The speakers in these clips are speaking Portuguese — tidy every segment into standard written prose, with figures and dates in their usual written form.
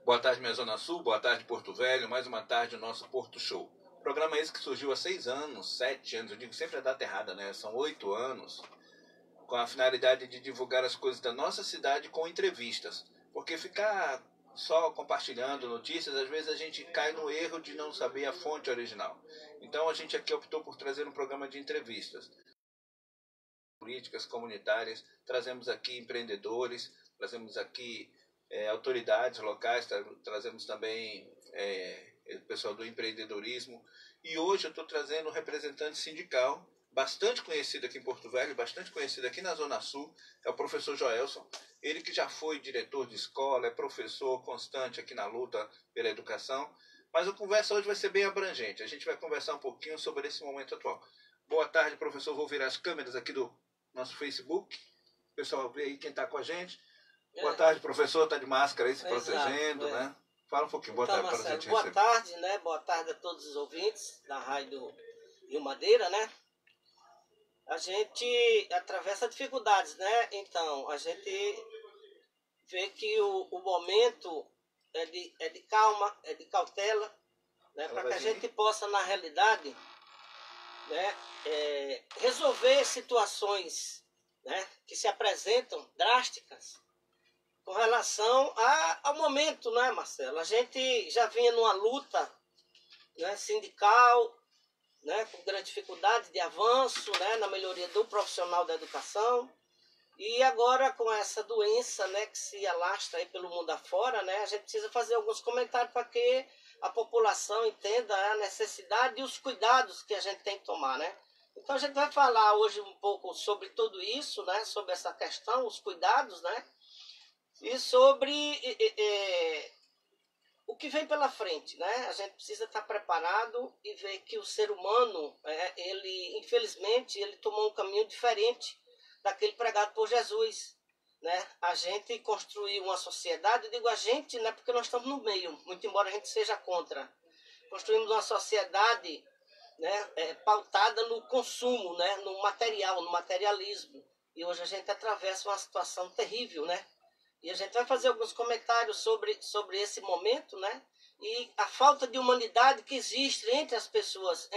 Boa tarde, minha Zona Sul, boa tarde, Porto Velho, mais uma tarde, o nosso Porto Show. Programa esse que surgiu há 6 anos, 7 anos, eu digo sempre a data errada, né? São 8 anos, com a finalidade de divulgar as coisas da nossa cidade com entrevistas. Porque ficar só compartilhando notícias, às vezes a gente cai no erro de não saber a fonte original. Então a gente aqui optou por trazer um programa de entrevistas. Políticas comunitárias, trazemos aqui empreendedores, trazemos aqui autoridades locais, trazemos também o pessoal do empreendedorismo. E hoje eu estou trazendo um representante sindical, bastante conhecido aqui em Porto Velho, bastante conhecido aqui na Zona Sul, é o professor Joelson. Ele que já foi diretor de escola, é professor constante aqui na luta pela educação. Mas a conversa hoje vai ser bem abrangente, a gente vai conversar um pouquinho sobre esse momento atual. Boa tarde, professor, vou virar as câmeras aqui do nosso Facebook, o pessoal vê aí quem está com a gente. Boa tarde, professor, está de máscara aí, se protegendo, né? Fala um pouquinho, boa tarde, Marcelo, para a gente boa receber. tarde, né? Boa tarde a todos os ouvintes da Rádio Rio Madeira, né? A gente atravessa dificuldades, né? Então, a gente vê que o momento é de calma, é de cautela, né? Para que a gente possa, na realidade, né, resolver situações, né, que se apresentam drásticas com relação ao momento, né, Marcelo? A gente já vinha numa luta, né, sindical, né, com grande dificuldade de avanço, né, na melhoria do profissional da educação. E agora com essa doença, né, que se alastra aí pelo mundo afora, né, a gente precisa fazer alguns comentários para que a população entenda a necessidade e os cuidados que a gente tem que tomar, né? Então a gente vai falar hoje um pouco sobre tudo isso, né, sobre essa questão, os cuidados, né, e sobre o que vem pela frente, né? A gente precisa estar preparado e ver que o ser humano, ele, infelizmente, ele tomou um caminho diferente daquele pregado por Jesus, né? A gente construiu uma sociedade, eu digo a gente, né, porque nós estamos no meio, muito embora a gente seja contra. Construímos uma sociedade, né, pautada no consumo, né, no material, no materialismo. E hoje a gente atravessa uma situação terrível, né? E a gente vai fazer alguns comentários sobre esse momento, né? E a falta de humanidade que existe entre as pessoas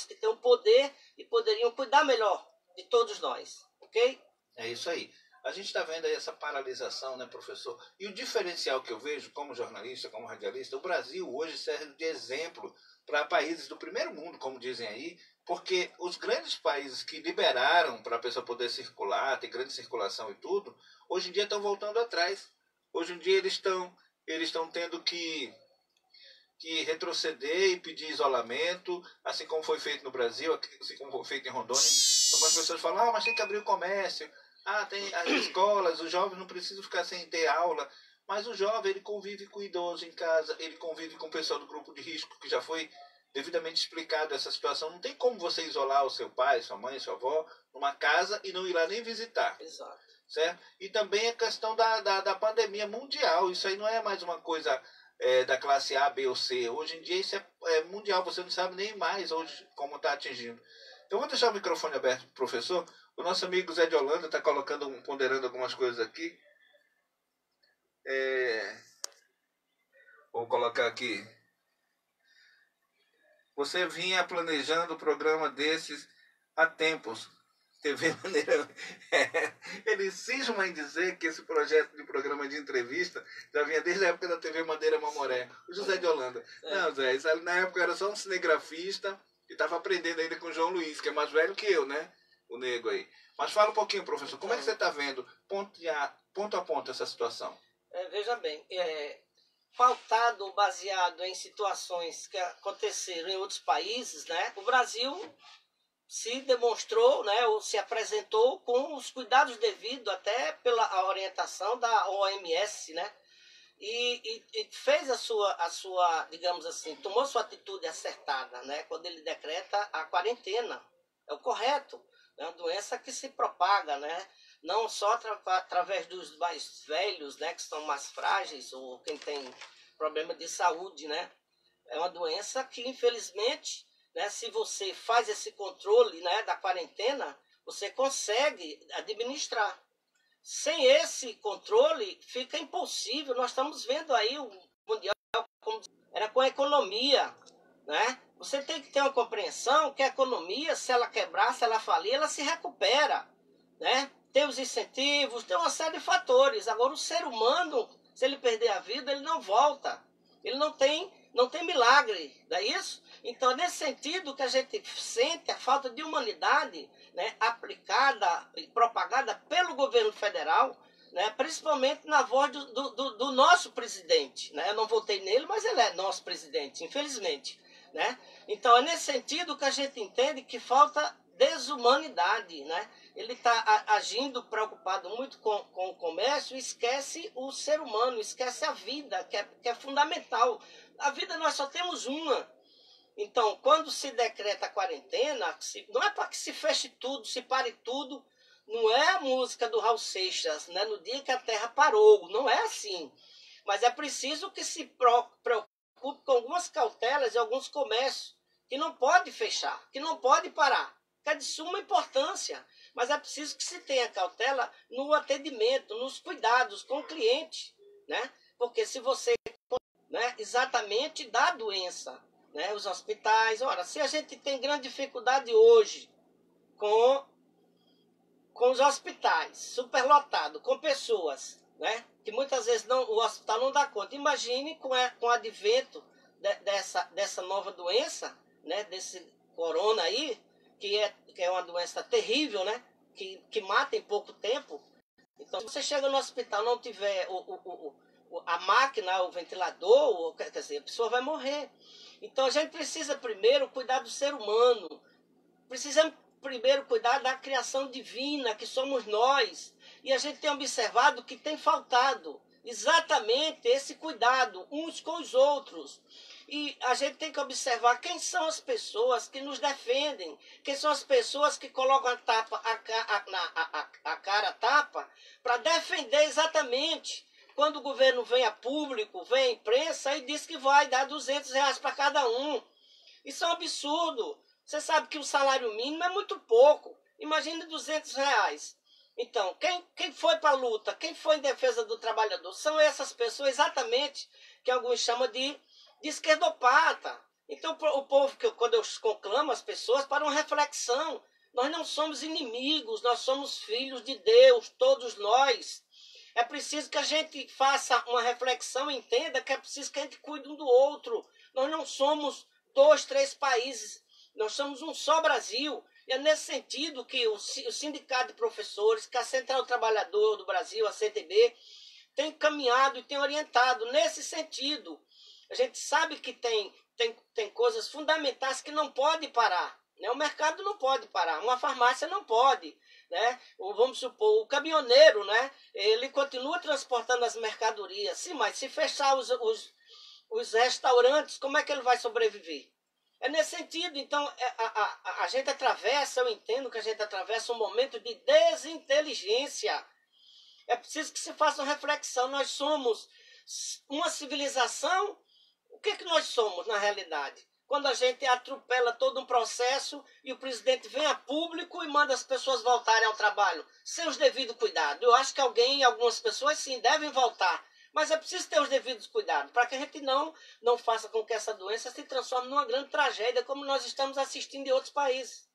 que têm o poder e poderiam cuidar melhor de todos nós, ok? É isso aí. A gente está vendo aí essa paralisação, né, professor? E o diferencial que eu vejo como jornalista, como radialista, o Brasil hoje serve de exemplo para países do primeiro mundo, como dizem aí, porque os grandes países que liberaram para a pessoa poder circular, ter grande circulação e tudo, hoje em dia estão voltando atrás. Hoje em dia eles estão tendo que retroceder e pedir isolamento, assim como foi feito no Brasil, assim como foi feito em Rondônia. Algumas pessoas falam, mas tem que abrir o comércio, tem as escolas, os jovens não precisam ficar sem ter aula. Mas o jovem, ele convive com o idoso em casa, ele convive com o pessoal do grupo de risco, que já foi devidamente explicado essa situação. Não tem como você isolar o seu pai, sua mãe, sua avó, numa casa e não ir lá nem visitar. Exato. Certo? E também a questão da pandemia mundial. Isso aí não é mais uma coisa da classe A, B ou C. Hoje em dia isso é mundial. Você não sabe nem mais hoje como está atingindo. Então vou deixar o microfone aberto, professor. O nosso amigo Zé de Holanda está ponderando algumas coisas aqui. Vou colocar aqui. Você vinha planejando o programa desses há tempos. TV Maneira. Ele cisma em dizer que esse projeto de programa de entrevista já vinha desde a época da TV Madeira Mamoré. O José de Holanda. Não, Zé, isso na época era só um cinegrafista e estava aprendendo ainda com o João Luiz, que é mais velho que eu, né? O nego aí. Mas fala um pouquinho, professor, como é que você está vendo ponto a ponto essa situação? Veja bem, pautado ou baseado em situações que aconteceram em outros países, né? O Brasil se demonstrou, né, ou se apresentou com os cuidados devidos até pela orientação da OMS, né? E fez a sua, digamos assim, tomou sua atitude acertada, né? Quando ele decreta a quarentena. É o correto. É uma doença que se propaga, né? Não só através dos mais velhos, né, que estão mais frágeis, ou quem tem problema de saúde, né? É uma doença que, infelizmente, né, se você faz esse controle, né, da quarentena, você consegue administrar. Sem esse controle, fica impossível. Nós estamos vendo aí mundial, era com a economia, né? Você tem que ter uma compreensão que a economia, se ela quebrar, se ela falir, ela se recupera, né? Tem os incentivos, tem uma série de fatores. Agora, o ser humano, se ele perder a vida, ele não volta. Ele não tem milagre, não é isso? Então, é nesse sentido que a gente sente a falta de humanidade, né, aplicada e propagada pelo governo federal, né, principalmente na voz do nosso presidente. Né? Eu não votei nele, mas ele é nosso presidente, infelizmente. Né? Então, é nesse sentido que a gente entende que falta desumanidade. Né? Ele está agindo preocupado muito com o comércio e esquece o ser humano, esquece a vida, que é fundamental. A vida nós só temos uma. Então, quando se decreta a quarentena, não é para que se feche tudo, se pare tudo. Não é a música do Raul Seixas, né? No dia que a Terra parou. Não é assim. Mas é preciso que se preocupe com algumas cautelas e alguns comércios que não pode fechar, que não pode parar. Que é de suma importância. Mas é preciso que se tenha cautela no atendimento, nos cuidados com o cliente. Né? Porque se você... Né, exatamente da doença... Né, os hospitais, ora, se a gente tem grande dificuldade hoje com os hospitais superlotados, com pessoas, né, que muitas vezes o hospital não dá conta. Imagine com o advento dessa nova doença, né, desse corona aí, que é uma doença terrível, né, que mata em pouco tempo. Então, se você chega no hospital e não tiver a máquina, o ventilador, quer dizer, a pessoa vai morrer. Então a gente precisa primeiro cuidar do ser humano. Precisamos primeiro cuidar da criação divina, que somos nós. E a gente tem observado que tem faltado exatamente esse cuidado uns com os outros. E a gente tem que observar quem são as pessoas que nos defendem, quem são as pessoas que colocam a cara a tapa para defender exatamente. Quando o governo vem a público, vem a imprensa e diz que vai dar R$200 para cada um. Isso é um absurdo. Você sabe que o salário mínimo é muito pouco. Imagine R$200. Então, quem foi para a luta, quem foi em defesa do trabalhador, são essas pessoas exatamente que alguns chamam de esquerdopata. Então, o povo, quando eu conclamo as pessoas para uma reflexão, nós não somos inimigos, nós somos filhos de Deus, todos nós. É preciso que a gente faça uma reflexão e entenda que é preciso que a gente cuide um do outro. Nós não somos 2, 3 países. Nós somos um só Brasil. E é nesse sentido que o Sindicato de Professores, que a Central Trabalhador do Brasil, a CTB, tem caminhado e tem orientado nesse sentido. A gente sabe que tem coisas fundamentais que não pode parar. Né? O mercado não pode parar, uma farmácia não pode. Né? Ou vamos supor, o caminhoneiro, né? Ele continua transportando as mercadorias. Sim, mas se fechar os restaurantes, como é que ele vai sobreviver? É nesse sentido. Então, a gente atravessa, eu entendo que a gente atravessa um momento de desinteligência. É preciso que se faça uma reflexão. Nós somos uma civilização. O que nós somos, na realidade? Quando a gente atropela todo um processo e o presidente vem a público e manda as pessoas voltarem ao trabalho sem os devidos cuidados. Eu acho que algumas pessoas sim devem voltar, mas é preciso ter os devidos cuidados para que a gente não faça com que essa doença se transforme numa grande tragédia como nós estamos assistindo em outros países.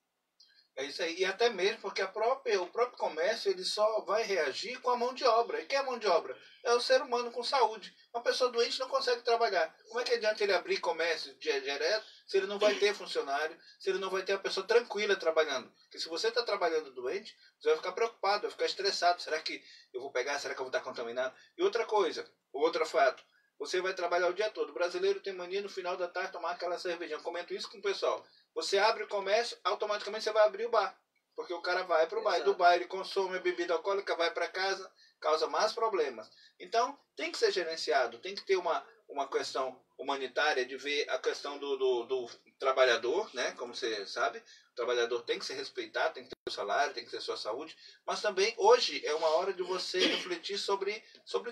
É isso aí, e até mesmo porque o próprio comércio ele só vai reagir com a mão de obra. E quem é a mão de obra? É o ser humano com saúde. Uma pessoa doente não consegue trabalhar. Como é que adianta ele abrir comércio direto se ele não vai ter funcionário, se ele não vai ter a pessoa tranquila trabalhando? Porque se você está trabalhando doente, você vai ficar preocupado, vai ficar estressado. Será que eu vou pegar? Será que eu vou estar contaminado? E outra coisa, outro fato. Você vai trabalhar o dia todo. O brasileiro tem mania no final da tarde tomar aquela cervejinha. Eu comento isso com o pessoal. Você abre o comércio, automaticamente você vai abrir o bar. Porque o cara vai para o bar. E do bar ele consome a bebida alcoólica, vai para casa, causa mais problemas. Então, tem que ser gerenciado. Tem que ter uma questão humanitária de ver a questão do trabalhador, né? Como você sabe. O trabalhador tem que ser respeitado, tem que ter o salário, tem que ter sua saúde. Mas também, hoje, é uma hora de você refletir sobre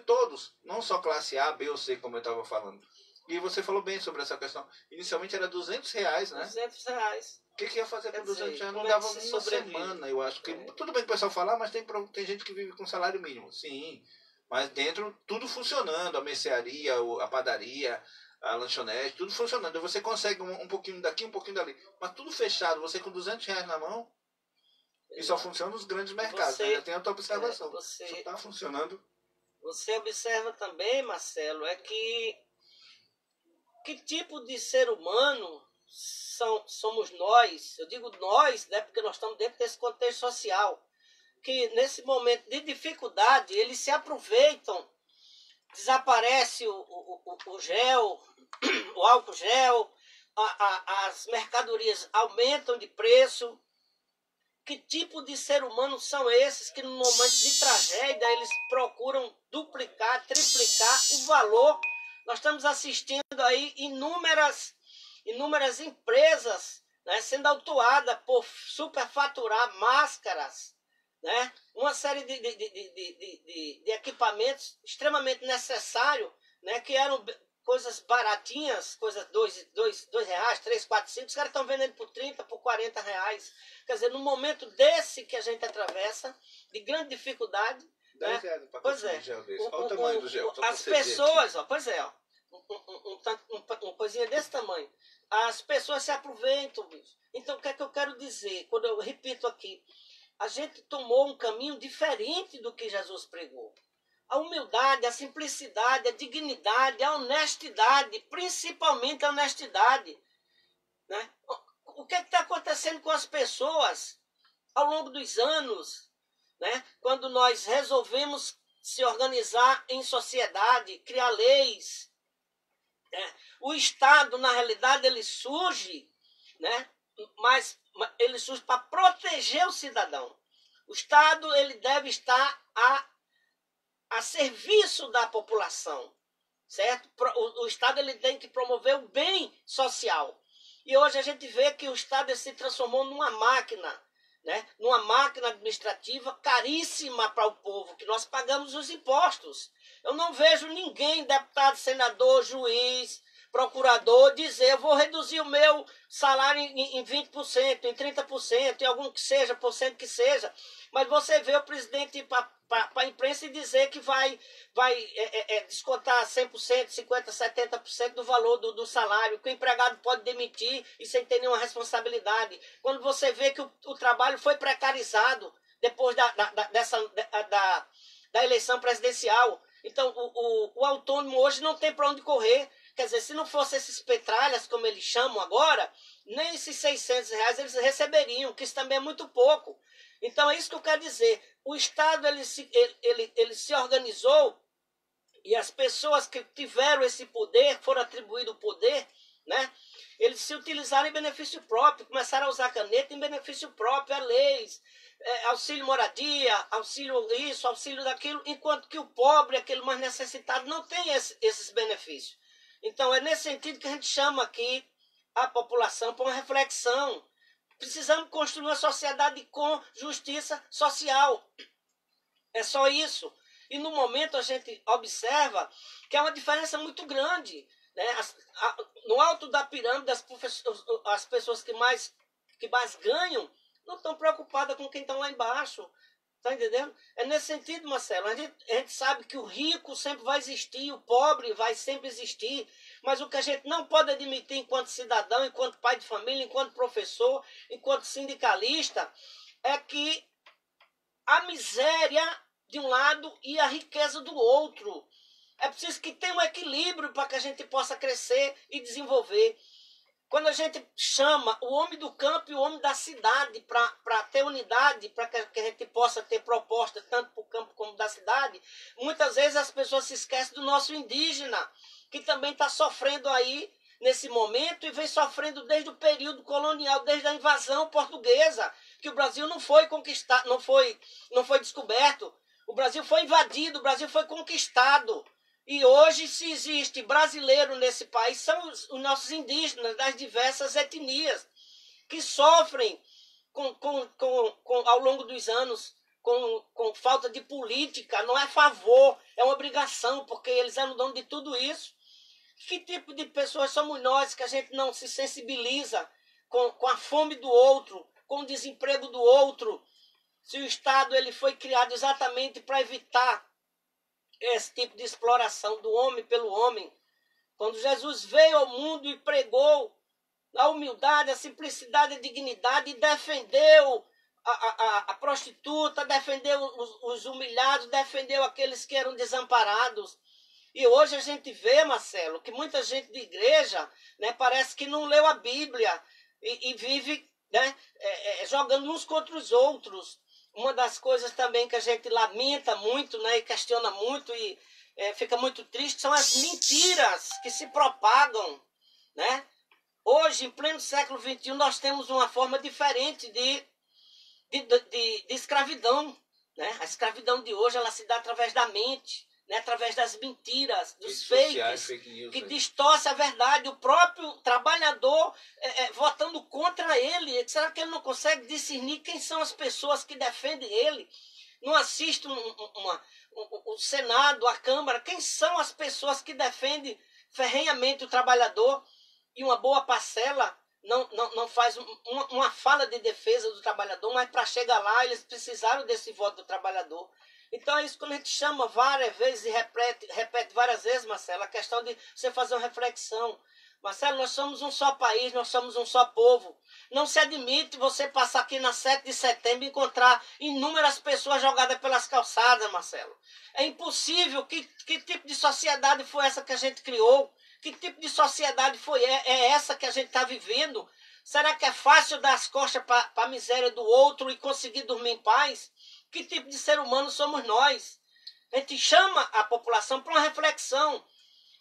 todos. Não só classe A, B ou C, como eu estava falando. E você falou bem sobre essa questão. Inicialmente era R$200, né? R$200. O que ia fazer com R$200? Não dava uma semana, eu acho. Que, tudo bem que o pessoal fala, mas tem gente que vive com salário mínimo. Sim, Mas dentro, tudo funcionando, a mercearia, a padaria, a lanchonete, tudo funcionando. Você consegue um pouquinho daqui, um pouquinho dali. Mas tudo fechado, você com R$ 200 na mão, e só funciona nos grandes mercados. Ainda tem a tua observação. Só está funcionando. Você observa também, Marcelo, é que tipo de ser humano somos nós? Eu digo nós, né, porque nós estamos dentro desse contexto social, que nesse momento de dificuldade, eles se aproveitam, desaparece o gel, o álcool gel, as mercadorias aumentam de preço. Que tipo de ser humano são esses que no momento de tragédia eles procuram duplicar, triplicar o valor? Nós estamos assistindo aí inúmeras empresas, né, sendo autuadas por superfaturar máscaras, né, uma série de equipamentos extremamente necessários, né, que eram coisas baratinhas, coisas dois reais, 3, 4, 5, os caras estão vendendo por 30, por 40 reais. Quer dizer, no momento desse que a gente atravessa, de grande dificuldade, né? Pois é. Olha o tamanho do gel. As pessoas, ó, pois é, ó, uma coisinha desse tamanho. As pessoas se aproveitam, bicho. Então, o que é que eu quero dizer? Quando eu repito aqui, a gente tomou um caminho diferente do que Jesus pregou. A humildade, a simplicidade, a dignidade, a honestidade, principalmente a honestidade, né? O que está acontecendo com as pessoas ao longo dos anos, né? Quando nós resolvemos se organizar em sociedade, criar leis, né? O Estado, na realidade, ele surge, né? Mas ele surge para proteger o cidadão. O Estado ele deve estar a serviço da população, certo? O Estado ele tem que promover o bem social. E hoje a gente vê que o Estado se transformou numa máquina, né? Numa máquina administrativa caríssima para o povo, que nós pagamos os impostos. Eu não vejo ninguém, deputado, senador, juiz, procurador, dizer eu vou reduzir o meu salário em 20%, em 30%, em algum que seja, por cento que seja. Mas você vê o presidente ir para a imprensa e dizer que vai descontar 100%, 50%, 70% do valor do salário, que o empregado pode demitir e sem ter nenhuma responsabilidade. Quando você vê que o trabalho foi precarizado depois da eleição presidencial. Então, o autônomo hoje não tem para onde correr. Quer dizer, se não fosse esses petralhas, como eles chamam agora, nem esses R$600 eles receberiam, que isso também é muito pouco. Então, é isso que eu quero dizer. O Estado ele se organizou e as pessoas que tiveram esse poder, foram atribuído o poder, né? Eles se utilizaram em benefício próprio, começaram a usar caneta em benefício próprio, a leis, auxílio moradia, auxílio isso, auxílio daquilo, enquanto que o pobre, aquele mais necessitado, não tem esses benefícios. Então, é nesse sentido que a gente chama aqui a população para uma reflexão. Precisamos construir uma sociedade com justiça social. É só isso. E no momento a gente observa que há uma diferença muito grande, né? No alto da pirâmide, as pessoas que mais ganham não estão preocupadas com quem está lá embaixo. Está entendendo? É nesse sentido, Marcelo. A gente sabe que o rico sempre vai existir, o pobre vai sempre existir, mas o que a gente não pode admitir enquanto cidadão, enquanto pai de família, enquanto professor, enquanto sindicalista, é que a miséria de um lado e a riqueza do outro. É preciso que tenha um equilíbrio para que a gente possa crescer e desenvolver. Quando a gente chama o homem do campo e o homem da cidade para ter unidade, para que a gente possa ter proposta tanto para o campo como da cidade, muitas vezes as pessoas se esquecem do nosso indígena, que também está sofrendo aí nesse momento e vem sofrendo desde o período colonial, desde a invasão portuguesa, que o Brasil não foi conquistado, não foi descoberto. O Brasil foi invadido, o Brasil foi conquistado. E hoje, se existe brasileiro nesse país, são os nossos indígenas das diversas etnias que sofrem ao longo dos anos com falta de política. Não é favor, é uma obrigação, porque eles eram dono de tudo isso. Que tipo de pessoas somos nós que a gente não se sensibiliza com a fome do outro, com o desemprego do outro? Se o Estado ele foi criado exatamente para evitar esse tipo de exploração do homem pelo homem. Quando Jesus veio ao mundo e pregou a humildade, a simplicidade, a dignidade, e defendeu a prostituta, defendeu os humilhados, defendeu aqueles que eram desamparados. E hoje a gente vê, Marcelo, que muita gente de igreja, né, parece que não leu a Bíblia e vive, né, jogando uns contra os outros. Uma das coisas também que a gente lamenta muito, né, e questiona muito e fica muito triste são as mentiras que se propagam, né? Hoje, em pleno século XXI, nós temos uma forma diferente de escravidão, né? A escravidão de hoje ela se dá através da mente, né? Através das mentiras, dos fakes, fake news, que distorce a verdade. O próprio trabalhador votando contra ele. Será que ele não consegue discernir quem são as pessoas que defendem ele? Não assiste o Senado, a Câmara? Quem são as pessoas que defendem ferrenhamente o trabalhador? E uma boa parcela não faz uma fala de defesa do trabalhador, mas para chegar lá eles precisaram desse voto do trabalhador. Então é isso que a gente chama várias vezes e repete várias vezes, Marcelo, a questão de você fazer uma reflexão. Marcelo, nós somos um só país, nós somos um só povo. Não se admite você passar aqui na 7 de setembro e encontrar inúmeras pessoas jogadas pelas calçadas, Marcelo. É impossível. Que tipo de sociedade foi essa que a gente criou? Que tipo de sociedade é essa que a gente está vivendo? Será que é fácil dar as costas para a miséria do outro e conseguir dormir em paz? Que tipo de ser humano somos nós? A gente chama a população para uma reflexão.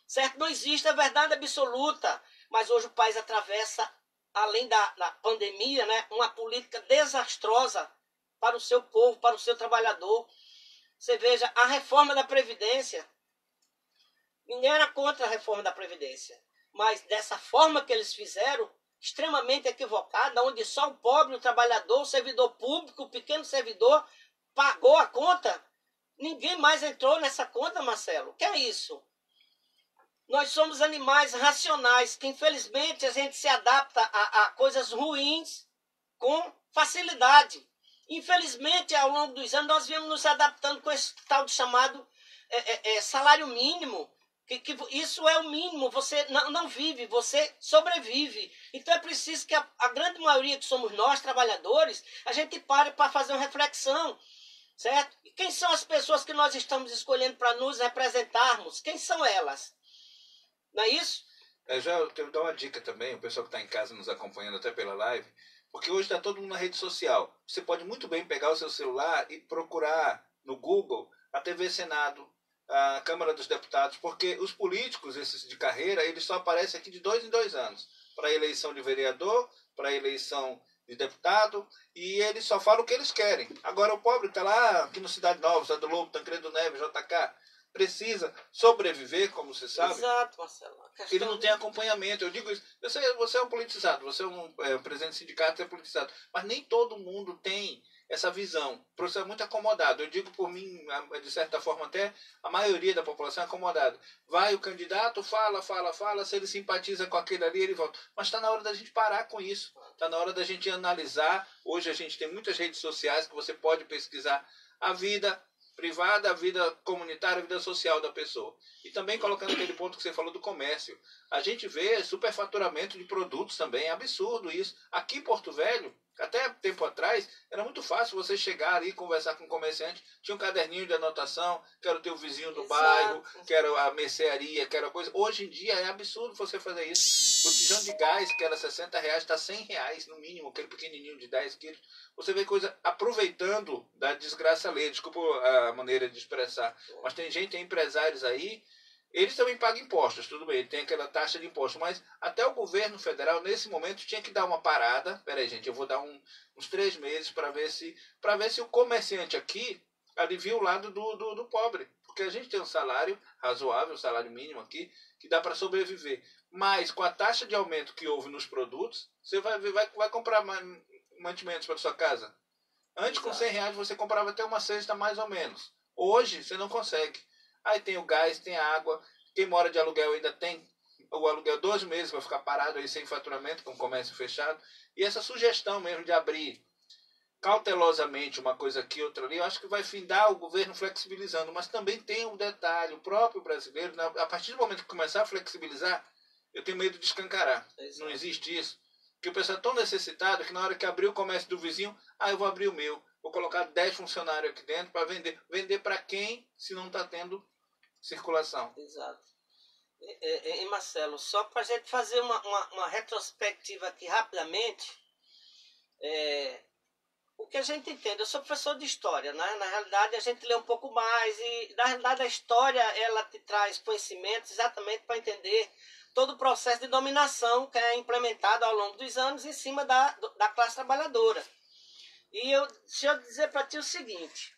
Certo? Não existe a verdade absoluta, mas hoje o país atravessa, além da pandemia, né, uma política desastrosa para o seu povo, para o seu trabalhador. Você veja, a reforma da Previdência, ninguém era contra a reforma da Previdência, mas dessa forma que eles fizeram, extremamente equivocada, onde só o pobre, o trabalhador, o servidor público, o pequeno servidor, pagou a conta. Ninguém mais entrou nessa conta, Marcelo. O que é isso? Nós somos animais racionais, que infelizmente a gente se adapta a coisas ruins com facilidade. Infelizmente, ao longo dos anos, nós viemos nos adaptando com esse tal de chamado salário mínimo. Que isso é o mínimo, você não vive, você sobrevive. Então é preciso que a grande maioria que somos nós, trabalhadores, a gente pare para fazer uma reflexão. Certo? E quem são as pessoas que nós estamos escolhendo para nos representarmos? Quem são elas? Não é isso? Eu tenho que dar uma dica também, o pessoal que está em casa nos acompanhando até pela live, porque hoje está todo mundo na rede social. Você pode muito bem pegar o seu celular e procurar no Google a TV Senado, a Câmara dos Deputados, porque os políticos, esses de carreira, eles só aparecem aqui de 2 em 2 anos. Para a eleição de vereador, para a eleição de deputado, e eles só falam o que eles querem. Agora o pobre está lá, aqui no Cidade Nova, Cidade do Lobo, Tancredo Neves, JK, precisa sobreviver, como você sabe. Exato, Marcelo. Ele não tem acompanhamento. Eu digo isso. Você é um politizado, você é um presidente de sindicato, você é politizado. Mas nem todo mundo tem essa visão. O professor é muito acomodado. Eu digo por mim, de certa forma até, a maioria da população é acomodada. Vai o candidato, fala, se ele simpatiza com aquele ali, ele volta. Mas está na hora da gente parar com isso. Está na hora da gente analisar. Hoje a gente tem muitas redes sociais que você pode pesquisar a vida privada, a vida comunitária, a vida social da pessoa. E também colocando aquele ponto que você falou do comércio. A gente vê superfaturamento de produtos também, é absurdo isso. Aqui em Porto Velho, até tempo atrás, era muito fácil você chegar ali e conversar com um comerciante, tinha um caderninho de anotação, quero ter o vizinho do bairro, quero a mercearia, quero a coisa. Hoje em dia é absurdo você fazer isso. O botijão de gás, que era R$60, está R$100 no mínimo, aquele pequenininho de 10 quilos. Você vê coisa aproveitando da desgraça alheia, desculpa a maneira de expressar, mas tem gente, tem empresários aí, eles também pagam impostos, tudo bem, tem aquela taxa de imposto, mas até o governo federal, nesse momento, tinha que dar uma parada. Peraí, gente, eu vou dar uns 3 meses para ver se o comerciante aqui alivia o lado do pobre. Porque a gente tem um salário razoável, um salário mínimo aqui, que dá para sobreviver. Mas com a taxa de aumento que houve nos produtos, você vai comprar mantimentos para sua casa. Antes, com R$100, você comprava até uma cesta mais ou menos. Hoje, você não consegue. Aí tem o gás, tem a água. Quem mora de aluguel ainda tem o aluguel 2 meses, vai ficar parado aí sem faturamento, com o comércio fechado. E essa sugestão mesmo de abrir cautelosamente uma coisa aqui, outra ali, eu acho que vai findar o governo flexibilizando. Mas também tem um detalhe, o próprio brasileiro, a partir do momento que começar a flexibilizar, eu tenho medo de escancarar. Exato. Não existe isso. Porque o pessoal é tão necessitado que na hora que abrir o comércio do vizinho, eu vou abrir o meu. Vou colocar 10 funcionários aqui dentro para vender. Vender para quem, se não está tendo circulação? Exato. E Marcelo, só para a gente fazer uma retrospectiva aqui rapidamente, o que a gente entende, eu sou professor de história, né? Na realidade a gente lê um pouco mais e na realidade a história ela te traz conhecimentos exatamente para entender todo o processo de dominação que é implementado ao longo dos anos em cima da classe trabalhadora. E deixa eu dizer para ti o seguinte,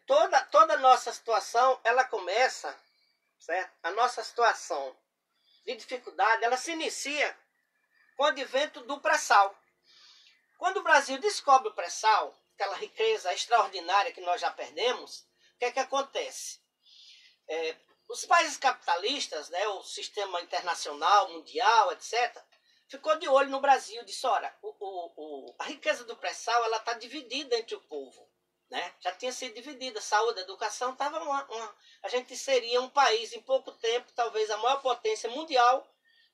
toda a nossa situação, ela começa, certo? A nossa situação de dificuldade, ela se inicia com o advento do pré-sal. Quando o Brasil descobre o pré-sal, aquela riqueza extraordinária que nós já perdemos, o que é que acontece? Os países capitalistas, né, o sistema internacional, mundial, etc., ficou de olho no Brasil, disse, olha, a riqueza do pré-sal está dividida entre o povo. Né? Já tinha sido dividida, saúde, educação, a gente seria um país, em pouco tempo, talvez a maior potência mundial,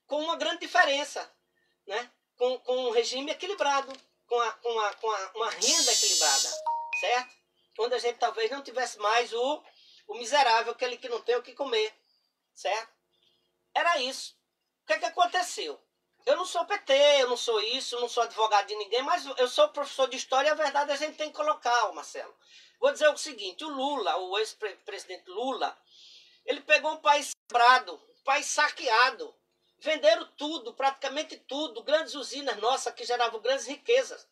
com uma grande diferença, né? com um regime equilibrado, com uma renda equilibrada, certo? Onde a gente talvez não tivesse mais o miserável, aquele que não tem o que comer, certo? Era isso. O que é que aconteceu? Eu não sou PT, eu não sou isso, eu não sou advogado de ninguém, mas eu sou professor de história e a verdade a gente tem que colocar, Marcelo. Vou dizer o seguinte, o Lula, o ex-presidente Lula, ele pegou um país quebrado, um país saqueado, venderam tudo, praticamente tudo, grandes usinas nossas que geravam grandes riquezas.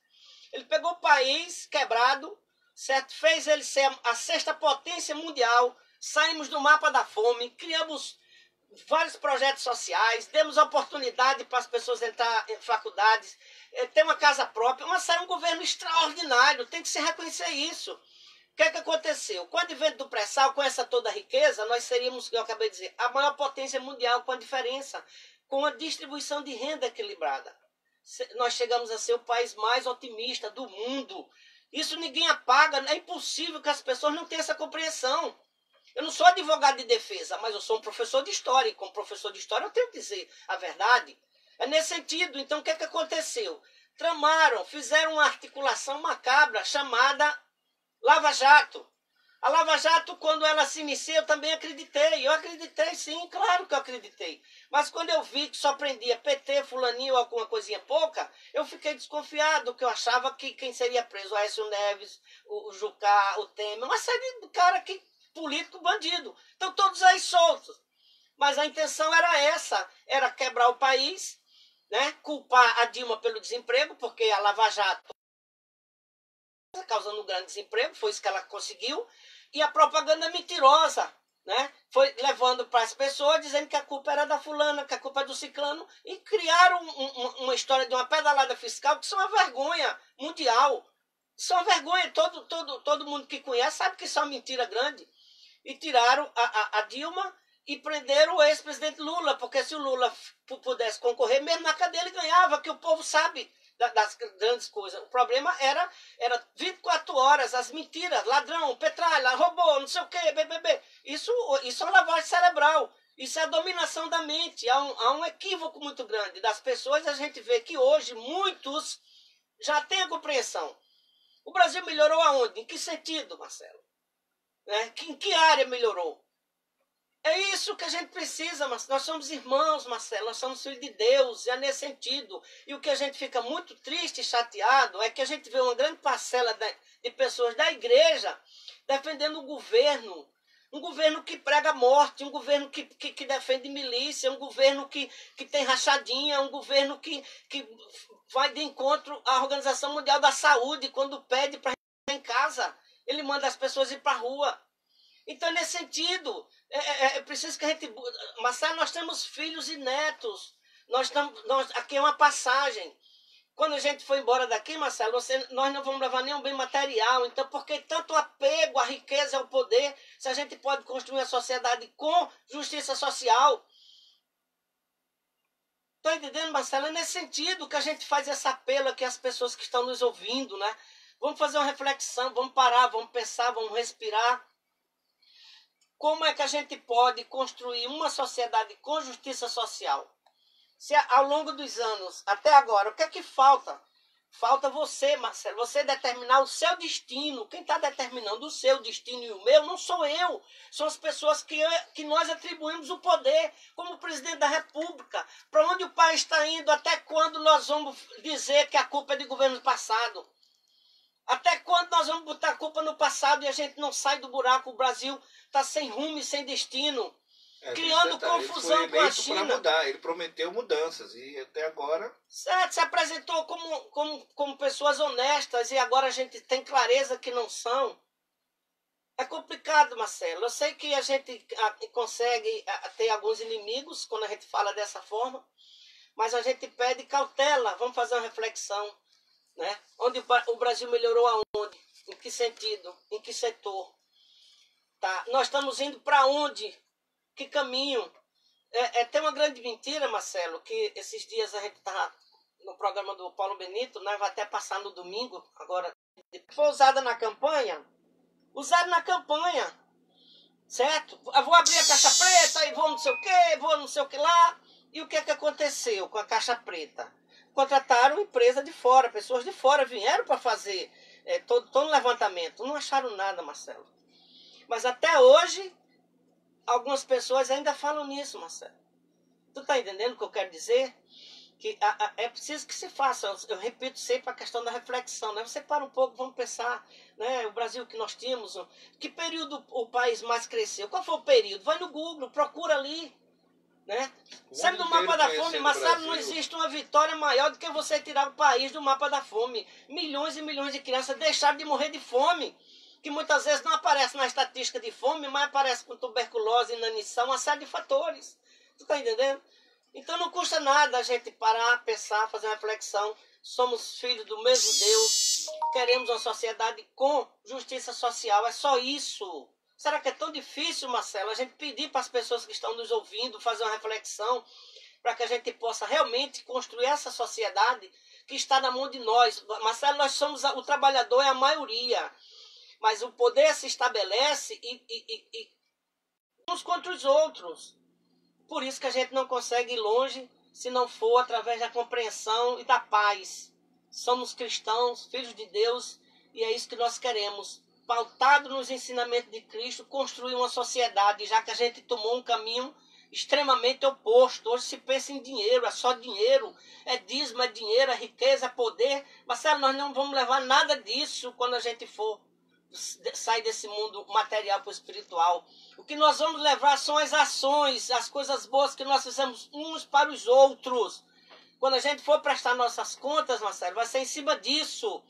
Ele pegou o país quebrado, certo? Fez ele ser a sexta potência mundial, saímos do mapa da fome, criamos vários projetos sociais, demos oportunidade para as pessoas entrar em faculdades, ter uma casa própria, um governo extraordinário, tem que se reconhecer isso. O que é que aconteceu? Com o advento do pré-sal, com essa toda a riqueza, nós seríamos, eu acabei de dizer, a maior potência mundial com a diferença, com a distribuição de renda equilibrada. Nós chegamos a ser o país mais otimista do mundo. Isso ninguém apaga, é impossível que as pessoas não tenham essa compreensão. Eu não sou advogado de defesa, mas eu sou um professor de história. E como professor de história eu tenho que dizer a verdade. É nesse sentido. Então o que é que aconteceu? Tramaram, fizeram uma articulação macabra chamada Lava Jato. A Lava Jato, quando ela se inicia, eu também acreditei. Eu acreditei sim, claro que eu acreditei. Mas quando eu vi que só prendia PT, fulaninho ou alguma coisinha pouca, eu fiquei desconfiado, que eu achava que quem seria preso, o Aécio Neves, o Jucá, o Temer, uma série de cara que político bandido. Então todos aí soltos. Mas a intenção era essa, era quebrar o país, né? Culpar a Dilma pelo desemprego, porque a Lava Jato causando um grande desemprego, foi isso que ela conseguiu, e a propaganda mentirosa, né? Foi levando para as pessoas, dizendo que a culpa era da fulana, que a culpa é do ciclano, e criaram uma história de uma pedalada fiscal que isso é uma vergonha mundial. Isso é uma vergonha, todo mundo que conhece sabe que isso é uma mentira grande. E tiraram a Dilma e prenderam o ex-presidente Lula, porque se o Lula pudesse concorrer, mesmo na cadeia ele ganhava, que o povo sabe das grandes coisas. O problema era 24 horas, as mentiras, ladrão, petralha, roubou, não sei o quê, BBB. Isso é uma lavagem cerebral. Isso é a dominação da mente. Há um equívoco muito grande das pessoas. A gente vê que hoje muitos já têm a compreensão. O Brasil melhorou aonde? Em que sentido, Marcelo? Em que área melhorou? É isso que a gente precisa, Marcelo. Nós somos irmãos, Marcelo, nós somos filhos de Deus, é nesse sentido. E o que a gente fica muito triste e chateado é que a gente vê uma grande parcela de pessoas da igreja defendendo o governo. Um governo que prega morte, um governo que defende milícia, um governo que tem rachadinha, um governo que vai de encontro à Organização Mundial da Saúde, quando pede para ir em casa, ele manda as pessoas ir para a rua. Então, nesse sentido, é preciso que a gente... Marcelo, nós temos filhos e netos. Aqui é uma passagem. Quando a gente for embora daqui, Marcelo, nós não vamos levar nenhum bem material. Então, por que tanto apego à riqueza e ao poder, se a gente pode construir uma sociedade com justiça social? Estou entendendo, Marcelo? É nesse sentido que a gente faz esse apelo aqui às pessoas que estão nos ouvindo, né? Vamos fazer uma reflexão, vamos parar, vamos pensar, vamos respirar. Como é que a gente pode construir uma sociedade com justiça social? Se ao longo dos anos, até agora, o que é que falta? Falta você, Marcelo, você determinar o seu destino. Quem está determinando o seu destino e o meu não sou eu. São as pessoas que nós atribuímos o poder, como o presidente da República. Para onde o país está indo? Até quando nós vamos dizer que a culpa é de governo passado? Até quando nós vamos botar a culpa no passado e a gente não sai do buraco? O Brasil está sem rumo e sem destino. Criando confusão com a China. Para mudar, ele prometeu mudanças e até agora... Certo, se apresentou como pessoas honestas e agora a gente tem clareza que não são. É complicado, Marcelo. Eu sei que a gente consegue ter alguns inimigos quando a gente fala dessa forma, mas a gente pede cautela. Vamos fazer uma reflexão, né? Onde o Brasil melhorou aonde? Em que sentido? Em que setor? Tá? Nós estamos indo para onde? Que caminho? Tem uma grande mentira, Marcelo, que esses dias a gente está no programa do Paulo Benito, né, vai até passar no domingo, agora. Foi usada na campanha? Usaram na campanha, certo? Eu vou abrir a caixa preta e vou não sei o que, vou não sei o que lá. E o que é que aconteceu com a caixa preta? Contrataram empresa de fora, pessoas de fora vieram para fazer todo o levantamento. Não acharam nada, Marcelo. Mas até hoje... algumas pessoas ainda falam nisso, Marcelo. Tu tá entendendo o que eu quero dizer? Que é preciso que se faça. Eu repito sempre a questão da reflexão, né? Você para um pouco, vamos pensar, né? O Brasil que nós tínhamos, que período o país mais cresceu? Qual foi o período? Vai no Google, procura ali, né? Sabe do mapa da fome, Marcelo, não existe uma vitória maior do que você tirar o país do mapa da fome. Milhões e milhões de crianças deixaram de morrer de fome, que muitas vezes não aparece na estatística de fome, mas aparece com tuberculose, inanição, uma série de fatores. Tu tá entendendo? Então não custa nada a gente parar, pensar, fazer uma reflexão. Somos filhos do mesmo Deus, queremos uma sociedade com justiça social, é só isso. Será que é tão difícil, Marcelo, a gente pedir para as pessoas que estão nos ouvindo fazer uma reflexão para que a gente possa realmente construir essa sociedade que está na mão de nós? Marcelo, nós somos o trabalhador, é a maioria. Mas o poder se estabelece uns contra os outros. Por isso que a gente não consegue ir longe se não for através da compreensão e da paz. Somos cristãos, filhos de Deus, e é isso que nós queremos. Pautado nos ensinamentos de Cristo, construir uma sociedade, já que a gente tomou um caminho extremamente oposto. Hoje se pensa em dinheiro, é só dinheiro, é dízimo, é dinheiro, é riqueza, é poder. Marcelo, nós não vamos levar nada disso quando a gente for sair desse mundo material para o espiritual. O que nós vamos levar são as ações, as coisas boas que nós fizemos uns para os outros. Quando a gente for prestar nossas contas, Marcelo, vai ser em cima disso.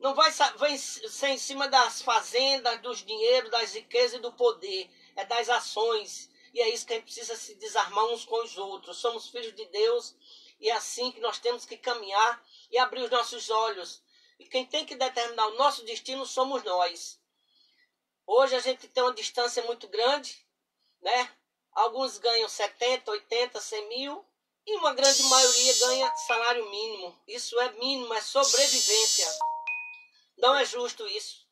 Não vai ser em cima das fazendas, dos dinheiros, das riquezas e do poder. É das ações. E é isso que a gente precisa se desarmar uns com os outros. Somos filhos de Deus e é assim que nós temos que caminhar e abrir os nossos olhos. E quem tem que determinar o nosso destino somos nós. Hoje a gente tem uma distância muito grande, né? Alguns ganham 70, 80, 100 mil e uma grande maioria ganha salário mínimo. Isso é mínimo, é sobrevivência. Não é justo isso.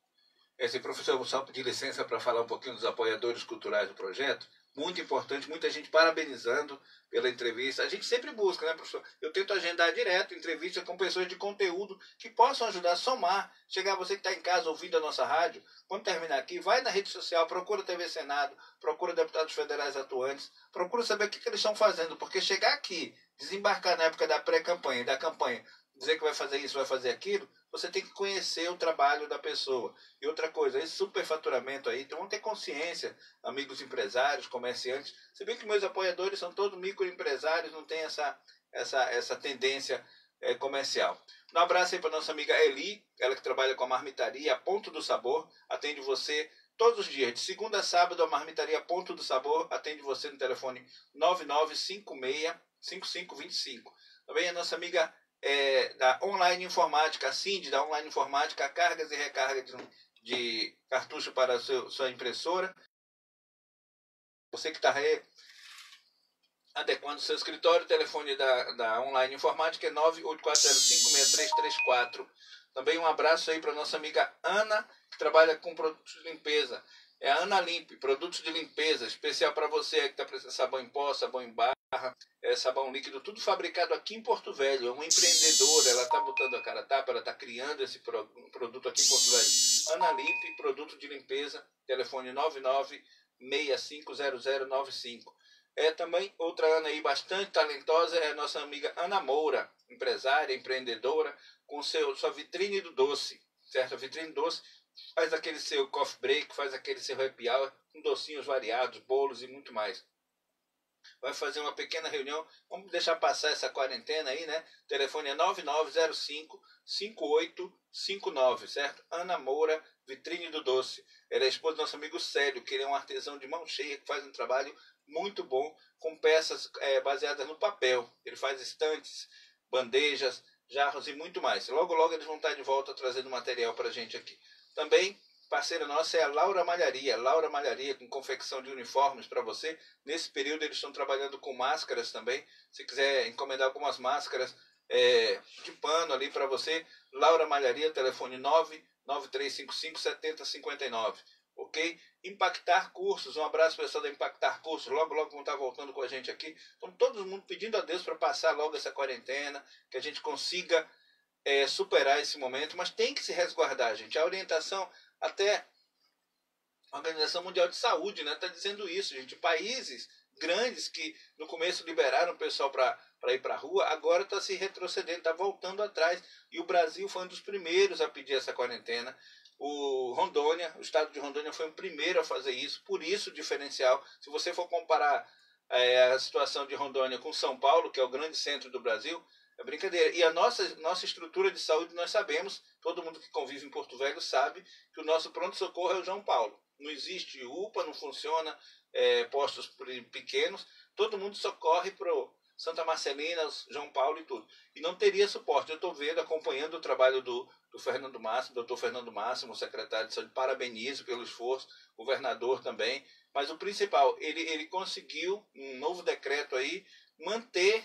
Esse professor, vou só pedir licença para falar um pouquinho dos apoiadores culturais do projeto. Muito importante, muita gente parabenizando pela entrevista. A gente sempre busca, né, professor? Eu tento agendar direto entrevista com pessoas de conteúdo que possam ajudar a somar. Chegar você que está em casa ouvindo a nossa rádio, quando terminar aqui, vai na rede social, procura a TV Senado, procura deputados federais atuantes, procura saber o que eles estão fazendo, porque chegar aqui, desembarcar na época da pré-campanha e da campanha, dizer que vai fazer isso, vai fazer aquilo, você tem que conhecer o trabalho da pessoa. E outra coisa, esse superfaturamento aí, então vamos ter consciência, amigos empresários, comerciantes. Se bem que meus apoiadores são todos microempresários, não tem essa tendência comercial. Um abraço aí para nossa amiga Eli, ela que trabalha com a marmitaria Ponto do Sabor, atende você todos os dias, de segunda a sábado, a marmitaria Ponto do Sabor atende você no telefone 9956-5525. Também a nossa amiga da Online Informática, a Cindy, da Online Informática, cargas e recargas de cartucho para a sua impressora. Você que está adequando o seu escritório. O telefone da Online Informática é 984056334. Também um abraço aí para nossa amiga Ana, que trabalha com produtos de limpeza. É a Ana Limp, produtos de limpeza, especial para você que está precisando de sabão em pó, sabão em barra, sabão líquido, tudo fabricado aqui em Porto Velho. É uma empreendedora, ela está botando a cara a tapa, ela está criando esse produto aqui em Porto Velho. Ana Limp, produto de limpeza, telefone 99650095. Também outra Ana aí bastante talentosa é a nossa amiga Ana Moura, empresária, empreendedora, com sua vitrine do doce, certo? A vitrine do doce faz aquele seu coffee break, faz aquele seu happy hour, com docinhos variados, bolos e muito mais. Vai fazer uma pequena reunião, vamos deixar passar essa quarentena aí, né? O telefone é 9905-5859, certo? Ana Moura, vitrine do doce. Ela é esposa do nosso amigo Célio, que ele é um artesão de mão cheia, que faz um trabalho muito bom, com peças baseadas no papel. Ele faz estantes, bandejas, jarros e muito mais. Logo, logo eles vão estar de volta trazendo material para a gente aqui. Também, parceira nossa é a Laura Malharia. Laura Malharia, com confecção de uniformes para você. Nesse período eles estão trabalhando com máscaras também. Se quiser encomendar algumas máscaras de pano ali para você, Laura Malharia, telefone 99355-7059. Ok? Impactar Cursos, um abraço pessoal da Impactar Cursos, logo logo vão estar voltando com a gente aqui. Então todo mundo pedindo a Deus para passar logo essa quarentena, que a gente consiga superar esse momento, mas tem que se resguardar, gente. A orientação, até a Organização Mundial de Saúde, né, está dizendo isso, gente. Países grandes que no começo liberaram o pessoal para ir para a rua, agora está se retrocedendo, está voltando atrás. E o Brasil foi um dos primeiros a pedir essa quarentena. O estado de Rondônia foi o primeiro a fazer isso, por isso o diferencial. Se você for comparar a situação de Rondônia com São Paulo, que é o grande centro do Brasil, é brincadeira. E a nossa estrutura de saúde, nós sabemos, todo mundo que convive em Porto Velho sabe, que o nosso pronto-socorro é o João Paulo. Não existe UPA, não funciona postos pequenos, todo mundo socorre para o Santa Marcelina, João Paulo e tudo. E não teria suporte. Eu estou vendo, acompanhando o trabalho do Fernando Máximo, doutor Fernando Máximo, o secretário de saúde, parabenizo pelo esforço, governador também. Mas o principal, ele conseguiu, um novo decreto aí, manter